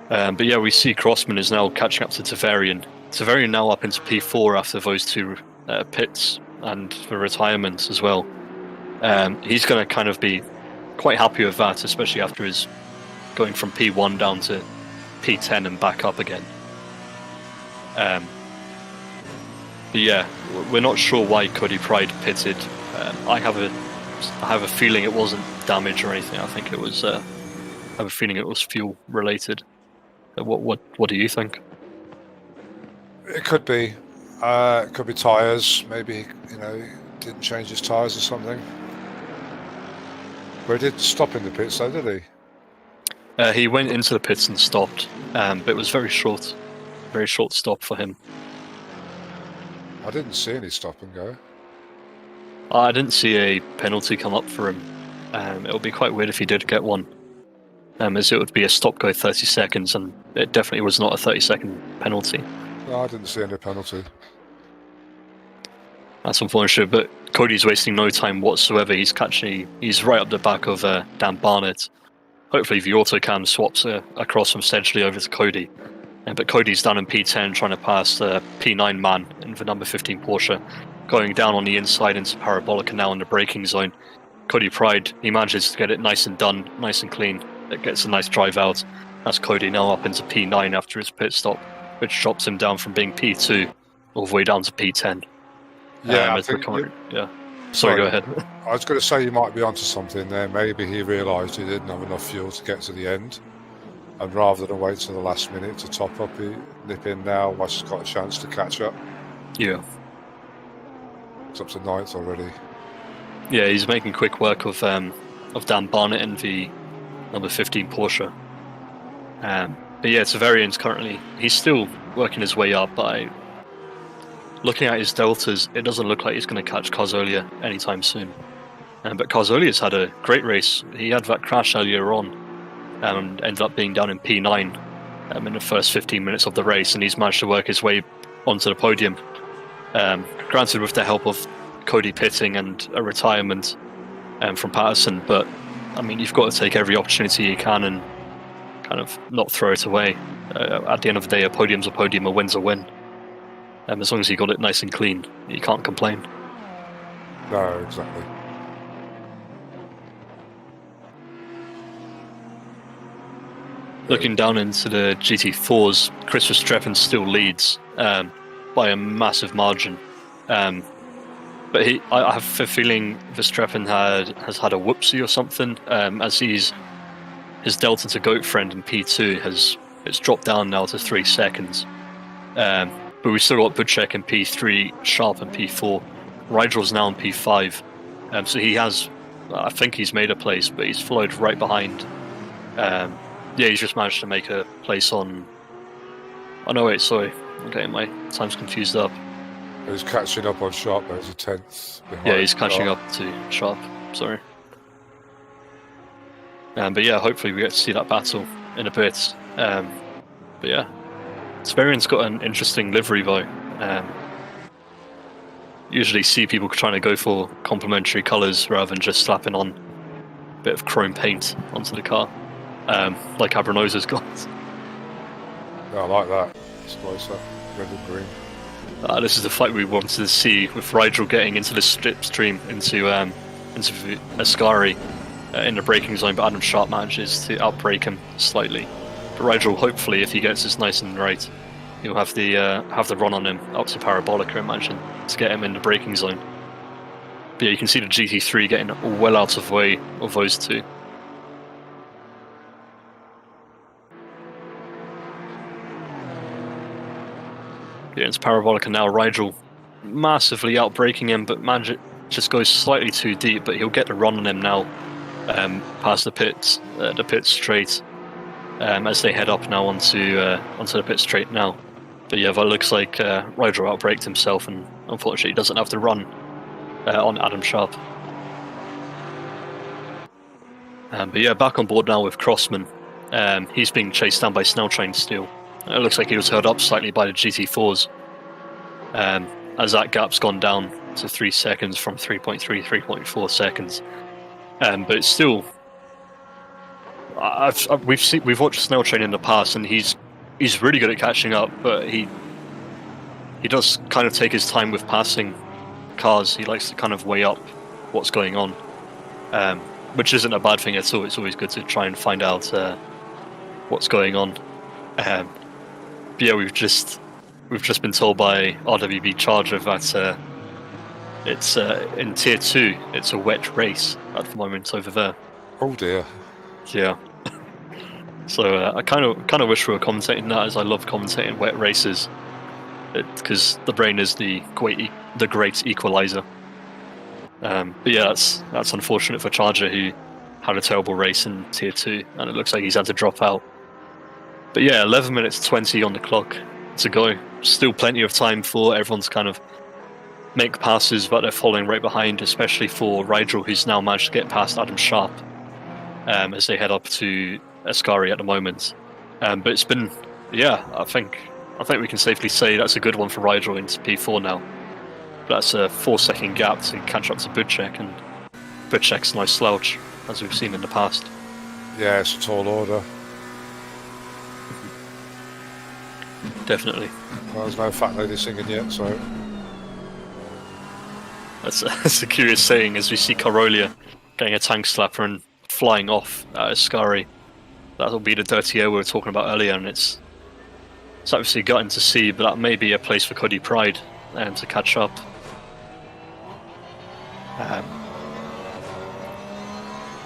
But yeah, we see Crossman is now catching up to Tavarian. Tavarian now up into P4 after those two pits and the retirements as well. He's going to kind of be quite happy with that, especially after his going from P1 down to P10 and back up again. But yeah, we're not sure why Cody Pride pitted. I have a feeling it wasn't damage or anything. I think it was. I have a feeling it was fuel related. What do you think? It could be. It could be tyres. Maybe he didn't change his tyres or something. But he did stop in the pits, though, did he? He went into the pits and stopped, but it was very short stop for him. I didn't see any stop and go. I didn't see a penalty come up for him. It would be quite weird if he did get one, as it would be a stop go 30 seconds, and it definitely was not a 30-second penalty. No, I didn't see any penalty. That's unfortunate, but Cody's wasting no time whatsoever. He's right up the back of Dan Barnett. Hopefully the autocam swaps across from Sedgley over to Cody. But Cody's down in P10 trying to pass the P9 man in the number 15 Porsche, going down on the inside into Parabolica now in the braking zone. Cody Pride, he manages to get it nice and done, nice and clean. It gets a nice drive out. That's Cody now up into P9 after his pit stop, which drops him down from being P2 all the way down to P10. Yeah, yeah. Sorry, go ahead. I was going to say you might be onto something there. Maybe he realised he didn't have enough fuel to get to the end, and rather than wait till the last minute to top up, he nip in now whilst he's got a chance to catch up. Yeah. It's up to 9th already. Yeah, he's making quick work of Dan Barnett in the number 15 Porsche. But yeah, it's a variance currently. He's still working his way up, but looking at his deltas, it doesn't look like he's going to catch Carzolia anytime soon. But Carzolia's had a great race. He had that crash earlier on and ended up being down in P9 in the first 15 minutes of the race, and he's managed to work his way onto the podium. Granted, with the help of Cody pitting and a retirement from Patterson, but I mean, you've got to take every opportunity you can and kind of not throw it away. At the end of the day, a podium's a podium, a win's a win. As long as you got it nice and clean, you can't complain. No, exactly. Looking down into the GT4s, Chris Verstappen still leads by a massive margin. But I have a feeling Verstappen has had a whoopsie or something, as his delta to Goat Friend in P2 it's dropped down now to 3 seconds. But we've still got Budchek in P3, Sharp in P4. Rigel's now in P5. So he has, I think he's made a place, but he's followed right behind. Yeah, he's just managed to make a place on... Oh no, wait, sorry. I'm getting my times confused up. He's catching up on Sharp, but he's a 10th behind. Yeah, he's catching up to Sharp, sorry. But yeah, hopefully we get to see that battle in a bit. But yeah, Sverian's got an interesting livery though. Usually see people trying to go for complementary colours rather than just slapping on a bit of chrome paint onto the car, like Abranoza's got. Yeah, I like that. It's nice, that red and green. This is the fight we wanted to see, with Rigel getting into the slipstream into Ascari in the braking zone, but Adam Sharp manages to outbrake him slightly. But Rigel, hopefully, if he gets this nice and right, he'll have the run on him up to Parabolica, imagine, to get him in the braking zone. But yeah, you can see the GT3 getting well out of the way of those two. Yeah, it's Parabolica now. Rigel massively outbraking him, but just goes slightly too deep. But he'll get the run on him now, past the pit straight, as they head up now onto the pit straight now. But yeah, that looks like Rigel outbraked himself, and unfortunately doesn't have the run on Adam Sharp. But yeah, back on board now with Crossman. He's being chased down by Snell Train still. It looks like he was held up slightly by the GT4s, as that gap's gone down to 3 seconds from 3.3, 3.4 seconds. But it's still, we've watched Snell Train in the past, and he's really good at catching up, but he does kind of take his time with passing cars. He likes to kind of weigh up what's going on, which isn't a bad thing at all. It's always good to try and find out what's going on. But yeah, we've just been told by RWB Charger that it's in Tier 2. It's a wet race at the moment over there. Oh dear. Yeah. So I kind of wish we were commentating that, as I love commentating wet races, because the brain is the great equalizer. But yeah, that's unfortunate for Charger, who had a terrible race in Tier 2, and it looks like he's had to drop out. But yeah, 11 minutes 20 on the clock to go. Still plenty of time for everyone to kind of make passes, but they're falling right behind, especially for Rigel, who's now managed to get past Adam Sharp as they head up to Ascari at the moment. But it's been, yeah, I think we can safely say that's a good one for Rigel into P4 now. But that's a 4-second gap to catch up to Budchek, and Budchek's no slouch, as we've seen in the past. Yeah, it's a tall order. Definitely. Well, there's no fat lady singing yet, so... That's a curious saying, as we see Carolia getting a tank slapper and flying off at Ascari. That'll be the dirty air we were talking about earlier, and it's obviously gutting to see, but that may be a place for Cody Pride to catch up.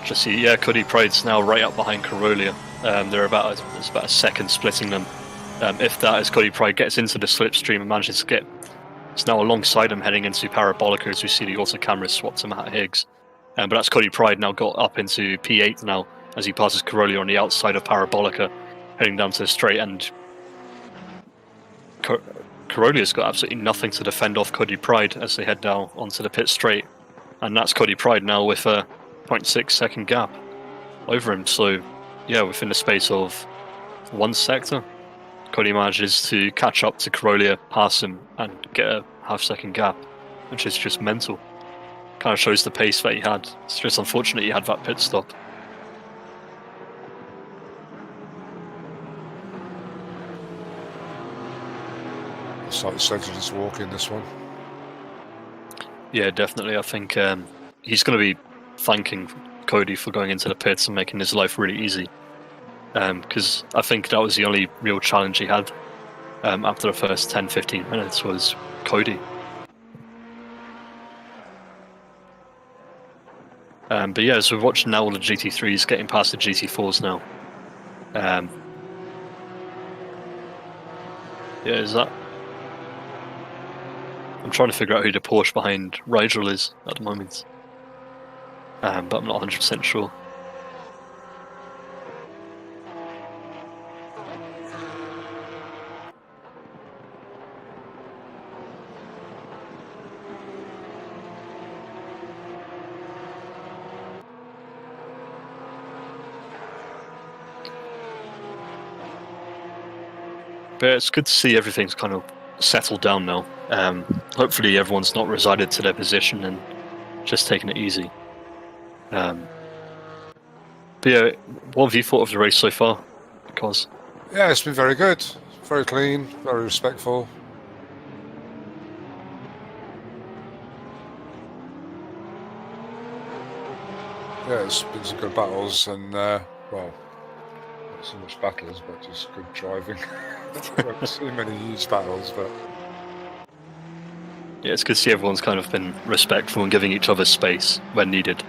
Just see, yeah, Cody Pride's now right up behind Carolia. There's about a second splitting them. If that, as Cody Pride gets into the slipstream and manages to get, it's now alongside him heading into Parabolica, as we see the auto camera swap to Matt Higgs. But that's Cody Pride now got up into P8 now, as he passes Carolia on the outside of Parabolica, heading down to the straight, and Carolia's got absolutely nothing to defend off Cody Pride as they head down onto the pit straight. And that's Cody Pride now with a 0.6 second gap over him. So, yeah, within the space of one sector, Cody manages to catch up to Carolia, pass him, and get a half-second gap, which is just mental. Kind of shows the pace that he had. It's just unfortunate he had that pit stop. It's like Cedric's walking this one. Yeah, definitely. I think he's going to be thanking Cody for going into the pits and making his life really easy. Because I think that was the only real challenge he had after the first 10-15 minutes was Cody. But yeah, so we're watching now all the GT3s getting past the GT4s now. Yeah, is that... I'm trying to figure out who the Porsche behind Rigel is at the moment. But I'm not 100% sure. But it's good to see everything's kind of settled down now. Hopefully everyone's not resided to their position and just taking it easy. But yeah, what have you thought of the race so far? Because yeah, it's been very good, very clean, very respectful. Yeah, it's been some good battles, and well, not so much battles, but just good driving. I haven't seen many huge battles, but yeah, it's good to see everyone's kind of been respectful and giving each other space when needed.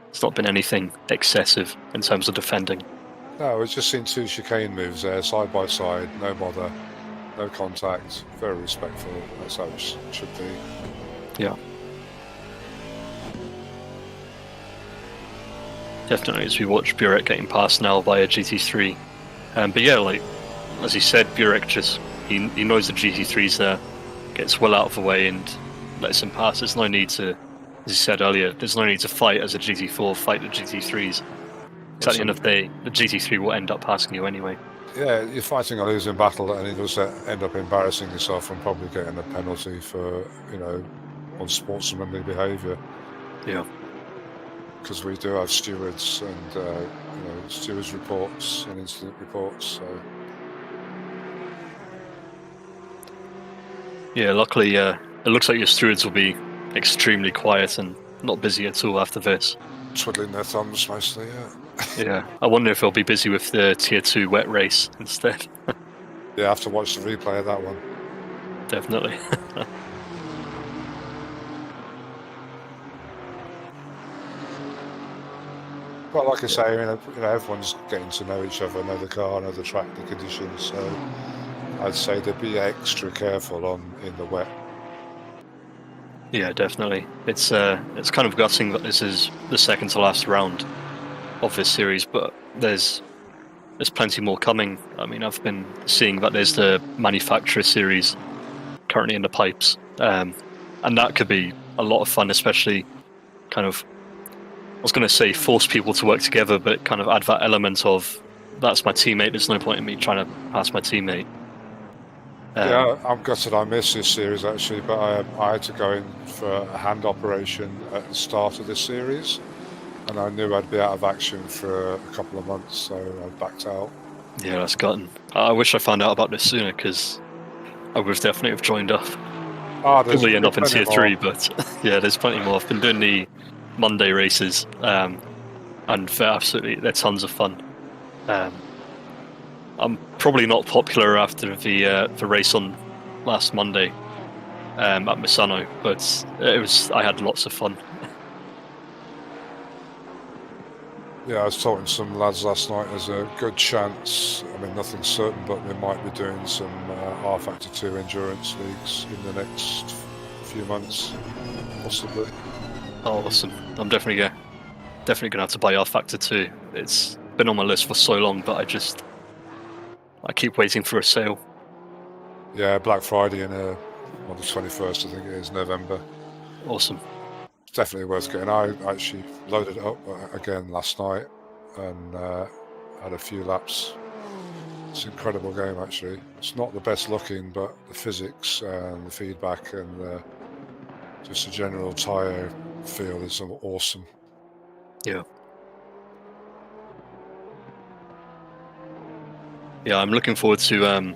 It's not been anything excessive in terms of defending. no, we've just seen two chicane moves there, side by side, no bother, no contact, very respectful. That's how it should be. Yeah. Definitely, as we watch Burek getting passed now by a GT3. But yeah, like as he said, Burek just he knows the GT3's there, gets well out of the way and lets him pass. There's no need to, as he said earlier, there's no need to fight as a GT4, fight the GT3s. Because at the end of the day, the GT3 will end up passing you anyway. Yeah, you're fighting a losing battle, and you just end up embarrassing yourself and probably getting a penalty for, unsportsmanly behaviour. Yeah. Because we do have stewards and stewards reports and incident reports. So yeah, luckily, it looks like your stewards will be extremely quiet and not busy at all after this. twiddling their thumbs mostly. Yeah. Yeah, I wonder if they'll be busy with the Tier 2 wet race instead. Yeah, I have to watch the replay of that one. Definitely. But like I say, everyone's getting to know each other, know the car, know the track, the conditions. So I'd say they'd be extra careful in the wet. Yeah, definitely. It's kind of gutting that this is the second to last round. of this series, but there's plenty more coming. I mean, I've been seeing that there's the manufacturer series currently in the pipes, and that could be a lot of fun, especially kind of, I was going to say force people to work together, but kind of add that element of, that's my teammate, there's no point in me trying to pass my teammate. Yeah, I'm gutted I missed this series actually, but I had to go in for a hand operation at the start of this series, and I knew I'd be out of action for a couple of months, so I backed out. Yeah, that's gotten. I wish I found out about this sooner, because I would definitely have joined up. Probably end up in tier 3, but yeah, there's plenty more. I've been doing the Monday races, and they're tons of fun. I'm probably not popular after the race on last Monday at Misano, but I had lots of fun. Yeah, I was talking to some lads last night. There's a good chance, I mean nothing's certain, but they might be doing some R Factor 2 endurance leagues in the next few months, possibly. Oh, awesome. I'm definitely gonna have to buy R Factor 2. It's been on my list for so long, but I keep waiting for a sale. Yeah, Black Friday on the 21st, I think it is, November. Awesome. It's definitely worth getting. I actually loaded it up again last night and had a few laps. It's an incredible game, actually. It's not the best looking, but the physics and the feedback and just the general tyre feel is awesome. Yeah. Yeah, I'm looking forward to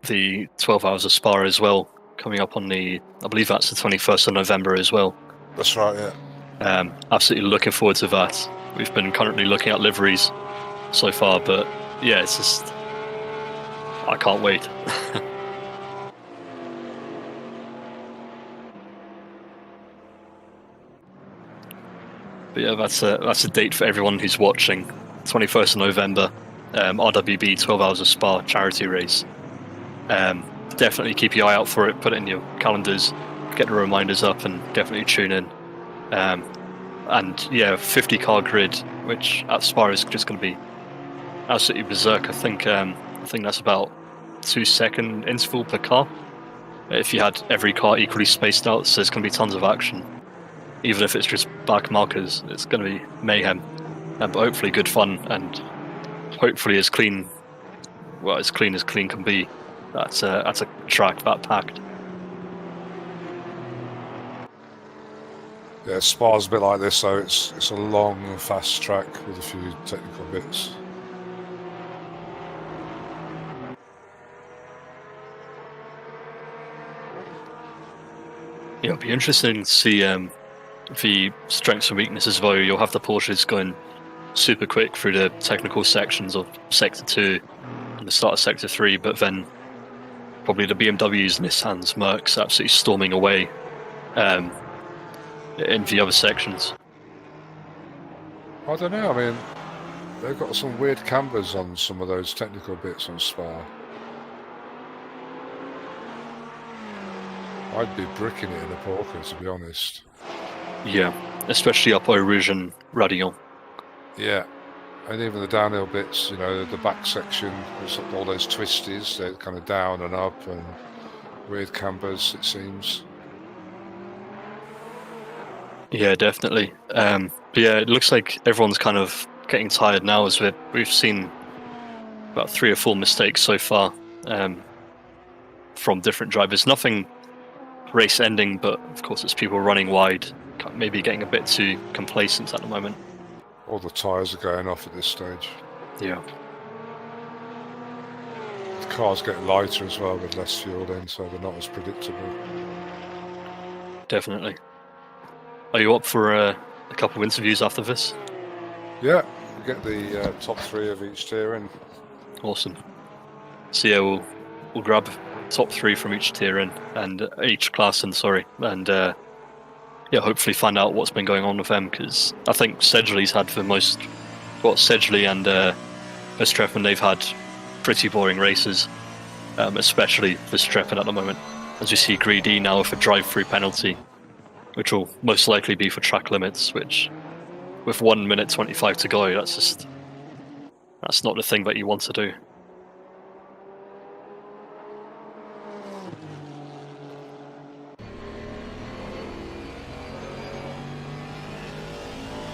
the 12 hours of Spa as well, coming up on I believe that's the 21st of November as well. That's right, yeah. Absolutely looking forward to that. We've been currently looking at liveries so far, but yeah, it's just, I can't wait. But yeah, that's a date for everyone who's watching. 21st of November, RWB 12 hours of Spa charity race. Definitely keep your eye out for it, put it in your calendars, get the reminders up, and definitely tune in. And yeah, 50 car grid, which at Spa is just going to be absolutely berserk. I think that's about 2-second interval per car. If you had every car equally spaced out, so there's going to be tons of action. Even if it's just back markers, it's going to be mayhem. But hopefully good fun, and hopefully as clean as clean can be. That's a track that packed. Yeah, Spa's a bit like this, so it's a long, fast track with a few technical bits. Yeah, it'll be interesting to see the strengths and weaknesses, though. You'll have the Porsches going super quick through the technical sections of Sector 2 and the start of Sector 3, but then probably the BMWs, Nissans, Mercs absolutely storming away in the other sections. I don't know, I mean, they've got some weird cambers on some of those technical bits on Spa. I'd be bricking it in a Porker, to be honest. Yeah, especially up Eau Rouge and Radillon. Yeah, and even the downhill bits, you know, the back section, all those twisties, they're kind of down and up and weird cambers, it seems. Yeah, definitely. But yeah, it looks like everyone's kind of getting tired now, as we've seen about 3 or 4 mistakes so far from different drivers. Nothing race ending, but of course it's people running wide, maybe getting a bit too complacent at the moment. All the tyres are going off at this stage. Yeah. The cars get lighter as well with less fuel in, so they're not as predictable. Definitely. Are you up for a couple of interviews after this? Yeah, we get the top 3 of each tier in. Awesome. So yeah, we'll grab top 3 from each tier in, and each class in, and yeah, hopefully find out what's been going on with them, because I think Sedgley's had the most. Sedgley and Verstappen, they've had pretty boring races, especially Verstappen at the moment, as we see Greedy now with a drive-through penalty, which will most likely be for track limits, which with 1 minute 25 to go, that's not the thing that you want to do.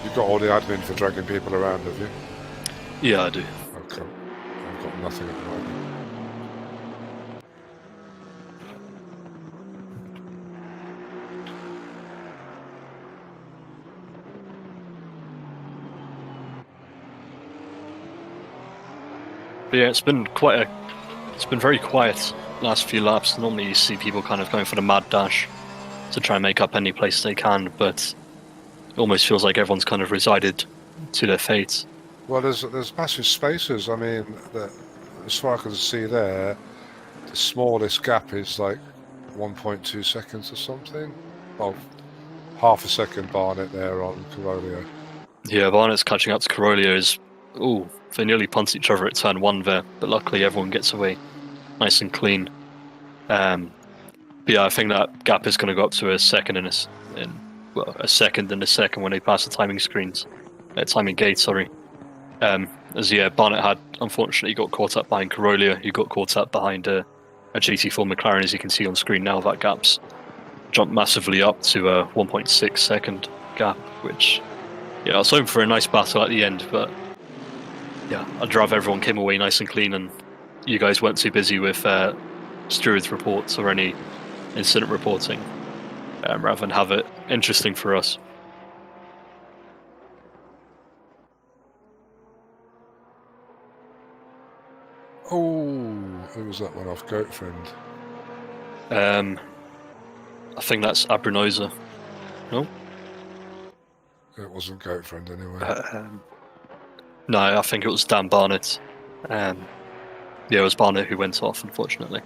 You've got all the admin for dragging people around, have you? Yeah, I do. Okay. I've got nothing at the moment. But yeah, it's been very quiet last few laps. Normally you see people kind of going for the mad dash to try and make up any place they can, but it almost feels like everyone's kind of resided to their fates. Well, there's massive spaces. I mean, as far as I can see there, the smallest gap is like 1.2 seconds or something. Well, half a second Barnet there on Carolio. Yeah, Barnett's catching up to Carolio. They nearly punt each other at turn 1 there, but luckily everyone gets away nice and clean. But yeah, I think that gap is going to go up to a second and a second when they pass the timing screens. Timing gate, sorry. Barnett had unfortunately got caught up behind Carolio, who got caught up behind a GT4 McLaren. As you can see on screen now, that gap's jumped massively up to a 1.6 second gap, which, yeah, I was hoping for a nice battle at the end, but yeah, I'd rather everyone came away nice and clean and you guys weren't too busy with stewards reports or any incident reporting, rather than have it interesting for us. Oh, who was that one off? Goat Friend. I think that's Abrunosa. No? It wasn't Goat Friend anyway. No, I think it was Dan Barnett. Yeah, it was Barnett who went off, unfortunately.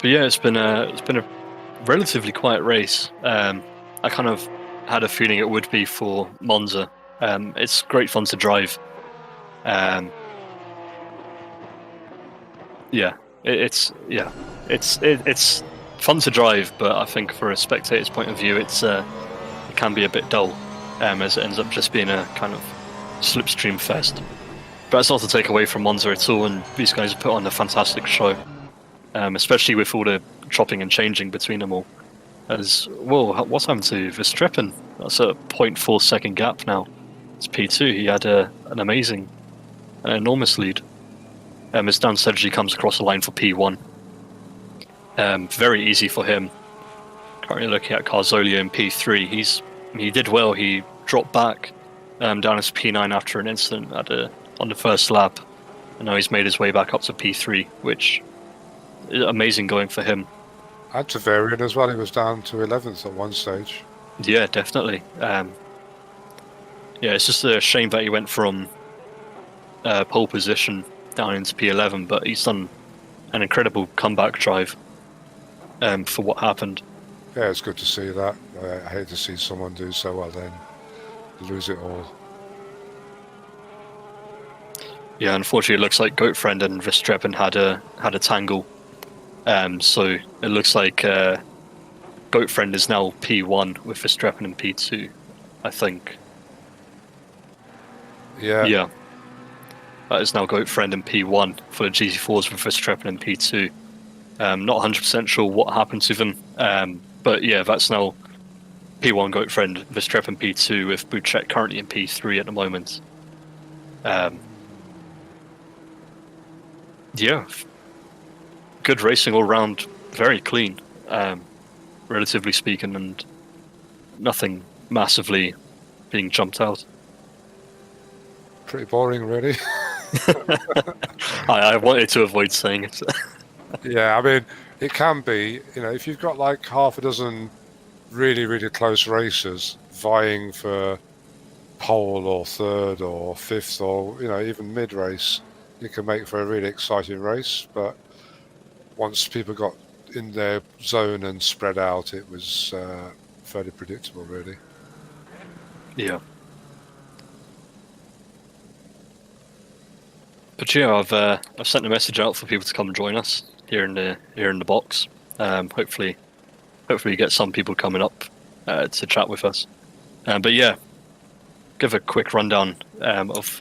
But yeah, it's been a relatively quiet race. I kind of had a feeling it would be for Monza. It's great fun to drive. It's fun to drive, but I think for a spectator's point of view, it can be a bit dull, as it ends up just being a kind of slipstream fest. But it's not to take away from Monza at all, and these guys have put on a fantastic show. Especially with all the chopping and changing between them all. What's happened to Verstappen? That's a 0.4 second gap now. It's P2. He had an enormous lead. As Dan Sedgley comes across the line for P1. Very easy for him. Currently looking at Carzolio in P3. He did well. He dropped back down as P9 after an incident on the first lap. And now he's made his way back up to P3, which is amazing going for him. And to Varian as well, he was down to 11th at one stage. Yeah, definitely. It's just a shame that he went from pole position down into P11, but he's done an incredible comeback drive for what happened. Yeah, it's good to see that. I hate to see someone do so well then lose it all. Yeah, unfortunately, it looks like Goatfriend and Verstappen had a tangle. So it looks like Goatfriend is now P1 with Verstappen in P2, I think. Yeah. Yeah. That is now Goatfriend in P1 for the GT4s with Verstappen in P2. Not 100% sure what happened to them, but yeah, that's now P1 Goatfriend, Verstappen P2 with Buchek currently in P3 at the moment. Yeah. Good racing all round, very clean, relatively speaking, and nothing massively being jumped out. Pretty boring, really. I wanted to avoid saying it. Yeah, I mean, it can be, if you've got like half a dozen really, really close racers vying for pole or third or fifth or, even mid-race, it can make for a really exciting race, but once people got in their zone and spread out, it was fairly predictable, really. Yeah. But yeah, I've sent a message out for people to come and join us here in the box. Hopefully we get some people coming up to chat with us. But yeah, give a quick rundown of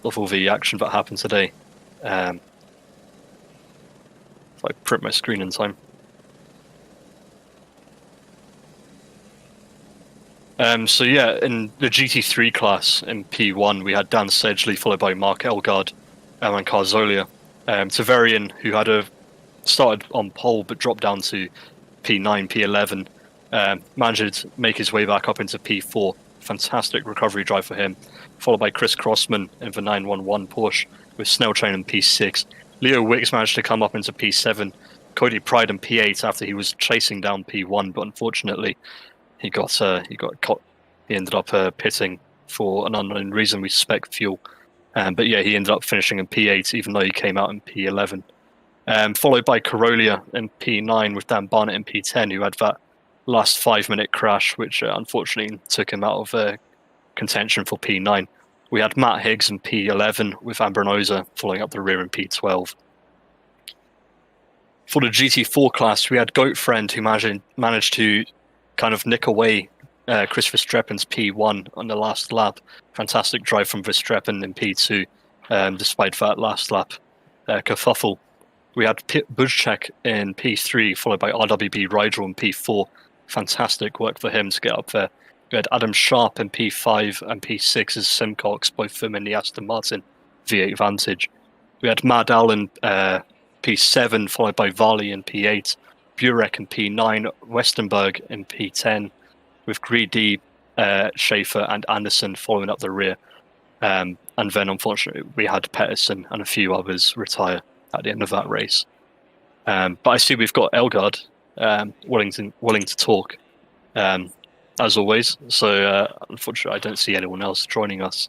all the action that happened today. If I print my screen in time. So yeah, in the GT3 class in P1, we had Dan Sedgley followed by Mark Elgard and Carzolia. Tavarian, who had started on pole but dropped down to P9, P11, managed to make his way back up into P4. Fantastic recovery drive for him. Followed by Chris Crossman in the 911 Porsche with Snail Train in P6. Leo Wicks managed to come up into P7. Cody Pride in P8 after he was chasing down P1, but unfortunately he got caught. He ended up pitting for an unknown reason. We suspect fuel. But yeah, he ended up finishing in P8, even though he came out in P11. Followed by Corolla in P9 with Dan Barnett in P10, who had that last 5-minute crash, which unfortunately took him out of contention for P9. We had Matt Higgs in P11 with Ambranosa following up the rear in P12. For the GT4 class, we had Goat Friend, who managed to kind of nick away Chris Verstappen's P1 on the last lap. Fantastic drive from Verstappen in P2, despite that last lap kerfuffle. We had Pit Buzchek in P3, followed by RWB Rydell in P4. Fantastic work for him to get up there. We had Adam Sharp in P5 and P6 as Simcox, both of them in the Aston Martin V8 Vantage. We had Mad Al in P7, followed by Varley in P8. Burek in P9, Westenberg in P10, with Greedy, Schaefer and Anderson following up the rear. And then, unfortunately, we had Petterson and a few others retire at the end of that race. But I see we've got Elgard willing to talk, as always. So, unfortunately, I don't see anyone else joining us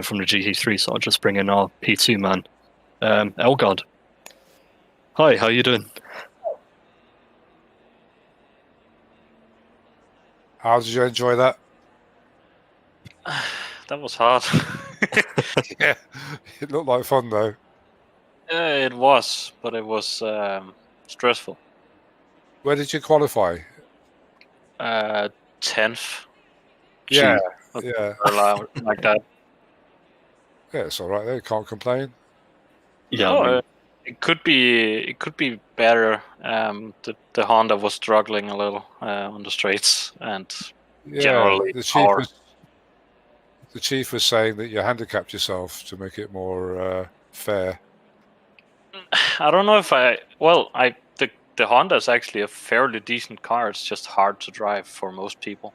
from the GT3, so I'll just bring in our P2 man, Elgard. Hi, how you doing? How did you enjoy that? That was hard. Yeah, it looked like fun though. It was, but it was stressful. Where did you qualify? 10th. Yeah, Like that. Yeah, it's all right there. Can't complain. Yeah, No, it could be better. The Honda was struggling a little on the straights, and generally the chief was saying that you handicapped yourself to make it more fair. I don't know if the Honda is actually a fairly decent car. It's just hard to drive for most people.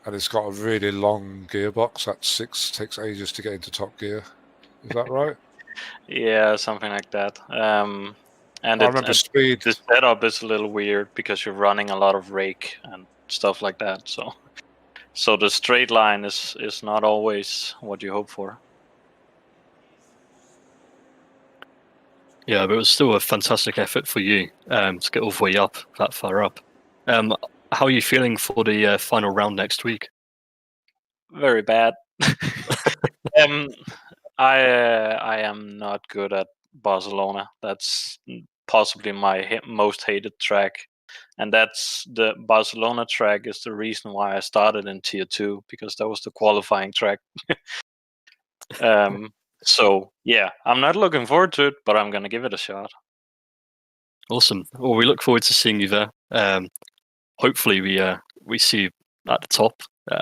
And it's got a really long gearbox. That 6 takes ages to get into top gear. Is that right? Yeah, something like that. And I remember speed. The setup is a little weird because you're running a lot of rake and stuff like that. So the straight line is not always what you hope for. Yeah, but it was still a fantastic effort for you to get all the way up, that far up. How are you feeling for the final round next week? Very bad. I am not good at Barcelona. That's possibly my most hated track, and that's the Barcelona track is the reason why I started in Tier 2, because that was the qualifying track. So yeah, I'm not looking forward to it, but I'm gonna give it a shot. Awesome. Well, we look forward to seeing you there. Hopefully, we see you at the top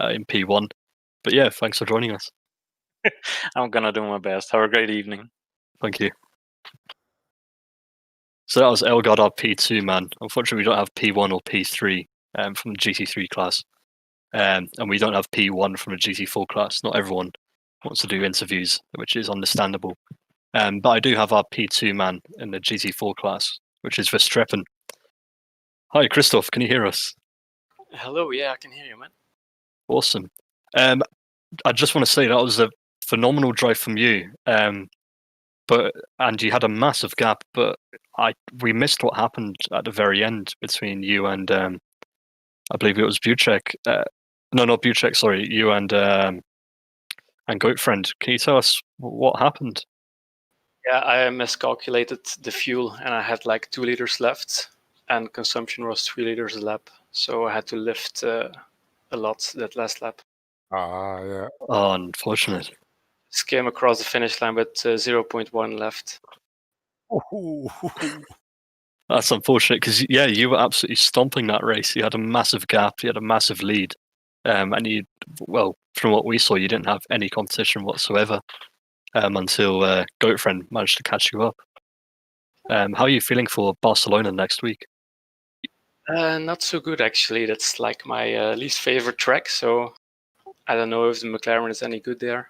in P1. But yeah, thanks for joining us. I'm gonna do my best. Have a great evening. Thank you. So that was Elgard, our P2 man. Unfortunately, we don't have P1 or P3 from the GT3 class. And we don't have P1 from the GT4 class. Not everyone wants to do interviews, which is understandable. But I do have our P2 man in the GT4 class, which is Verstappen. Hi, Christoph. Can you hear us? Hello. Yeah, I can hear you, man. Awesome. I just want to say that was a phenomenal drive from you. and you had a massive gap, but we missed what happened at the very end between you and I believe it was Buchek. No, not Buchek. Sorry, you and Goatfriend. Can you tell us what happened? Yeah, I miscalculated the fuel and I had like 2 liters left and consumption was 3 liters a lap. So I had to lift a lot that last lap. Ah, yeah. Oh, unfortunate. Just came across the finish line with 0.1 left. That's unfortunate because you were absolutely stomping that race. You had a massive gap. You had a massive lead, and from what we saw, you didn't have any competition whatsoever until Goatfriend managed to catch you up. How are you feeling for Barcelona next week? Not so good actually. That's like my least favorite track. So I don't know if the McLaren is any good there,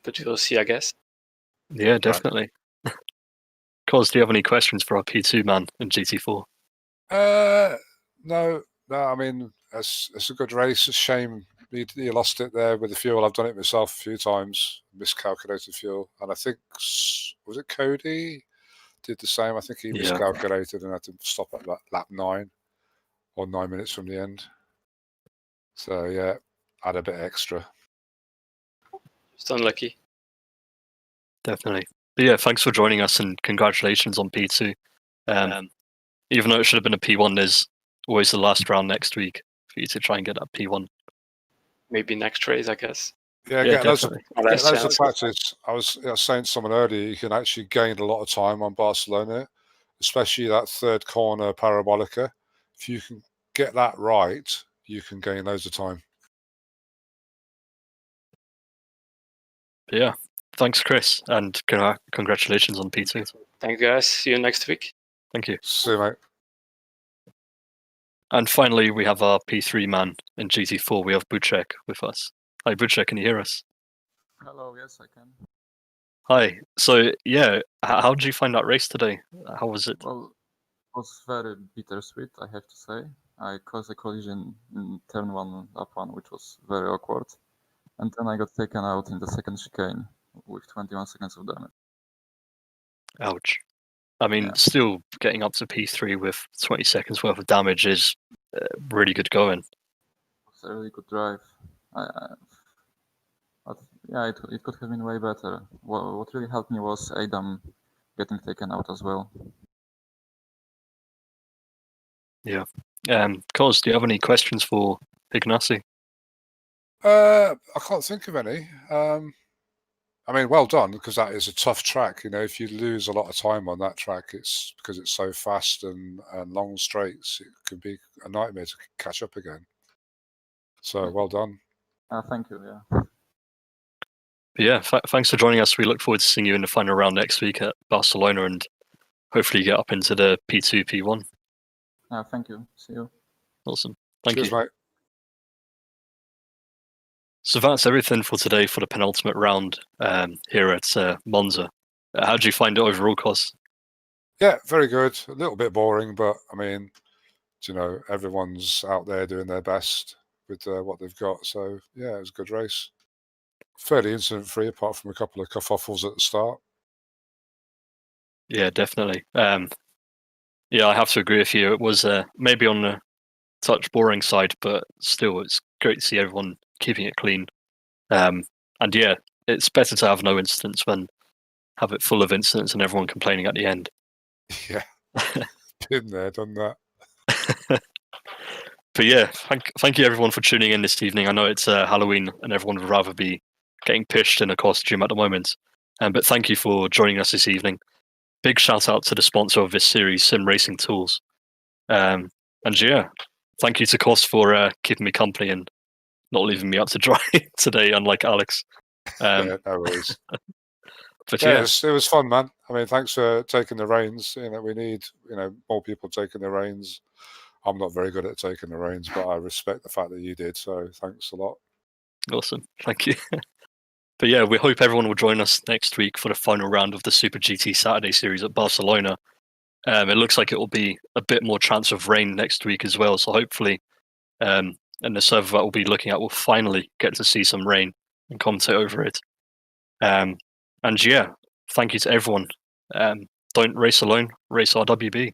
but we'll see, I guess. Yeah, definitely. Cos, do you have any questions for our P2 man in GT4? No. I mean, it's a good race. It's a shame you lost it there with the fuel. I've done it myself a few times, miscalculated fuel, and I think was it Cody did the same. I think he miscalculated and had to stop at lap 9 or 9 minutes from the end. So yeah, add a bit extra. Just unlucky. Definitely. But yeah, thanks for joining us and congratulations on P2. Even though it should have been a P1, there's always the last round next week for you to try and get that P1. Maybe next race, I guess. Yeah, get loads of practice. I was saying to someone earlier, you can actually gain a lot of time on Barcelona, especially that third corner parabolica. If you can get that right, you can gain loads of time. Yeah, thanks, Chris, and congratulations on P2. Thanks, guys. See you next week. Thank you. See you, mate. And finally, we have our P3 man in GT4. We have Buchek with us. Hi, Buchek, can you hear us? Hello, yes, I can. Hi. So, yeah, how did you find that race today? How was it? Well, it was very bittersweet, I have to say. I caused a collision in turn 1, lap 1, which was very awkward. And then I got taken out in the second chicane with 21 seconds of damage. Ouch. I mean, still getting up to P3 with 20 seconds worth of damage is really good going. It was a really good drive. But yeah, it could have been way better. What really helped me was Adam getting taken out as well. Yeah. Cos, do you have any questions for Ignacy? I can't think of any. I mean, well done, because that is a tough track. You know, if you lose a lot of time on that track, it's because it's so fast and long straights. It could be a nightmare to catch up again. So well done. Thank you. Yeah. Yeah, thanks for joining us. We look forward to seeing you in the final round next week at Barcelona and hopefully get up into the P2, P1. Thank you. See you. Awesome. Thank Cheers, you. Mate. So that's everything for today for the penultimate round here at Monza. How did you find it overall, Cos? Yeah, very good. A little bit boring, but I mean, you know, everyone's out there doing their best with what they've got. So yeah, it was a good race. Fairly incident-free, apart from a couple of kerfuffles at the start. Yeah, definitely. Yeah, I have to agree with you. It was maybe on the touch boring side, but still, it's great to see everyone keeping it clean. And yeah, it's better to have no incidents than have it full of incidents and everyone complaining at the end. Yeah, been there, done that. But yeah, thank you everyone for tuning in this evening. I know it's Halloween and everyone would rather be getting pished in a costume at the moment. But thank you for joining us this evening. Big shout out to the sponsor of this series, Sim Racing Tools. And yeah, thank you to Cos for keeping me company and not leaving me up to dry today, unlike Alex. Yeah, no worries. But yeah, yeah, it was fun, man. I mean, thanks for taking the reins. You know, we need more people taking the reins. I'm not very good at taking the reins, but I respect the fact that you did. So thanks a lot. Awesome, thank you. But yeah, we hope everyone will join us next week for the final round of the Super GT Saturday series at Barcelona. It looks like it will be a bit more chance of rain next week as well. So hopefully, and the server that we'll be looking at will finally get to see some rain and commentate over it. And yeah, thank you to everyone. Don't race alone, race RWB.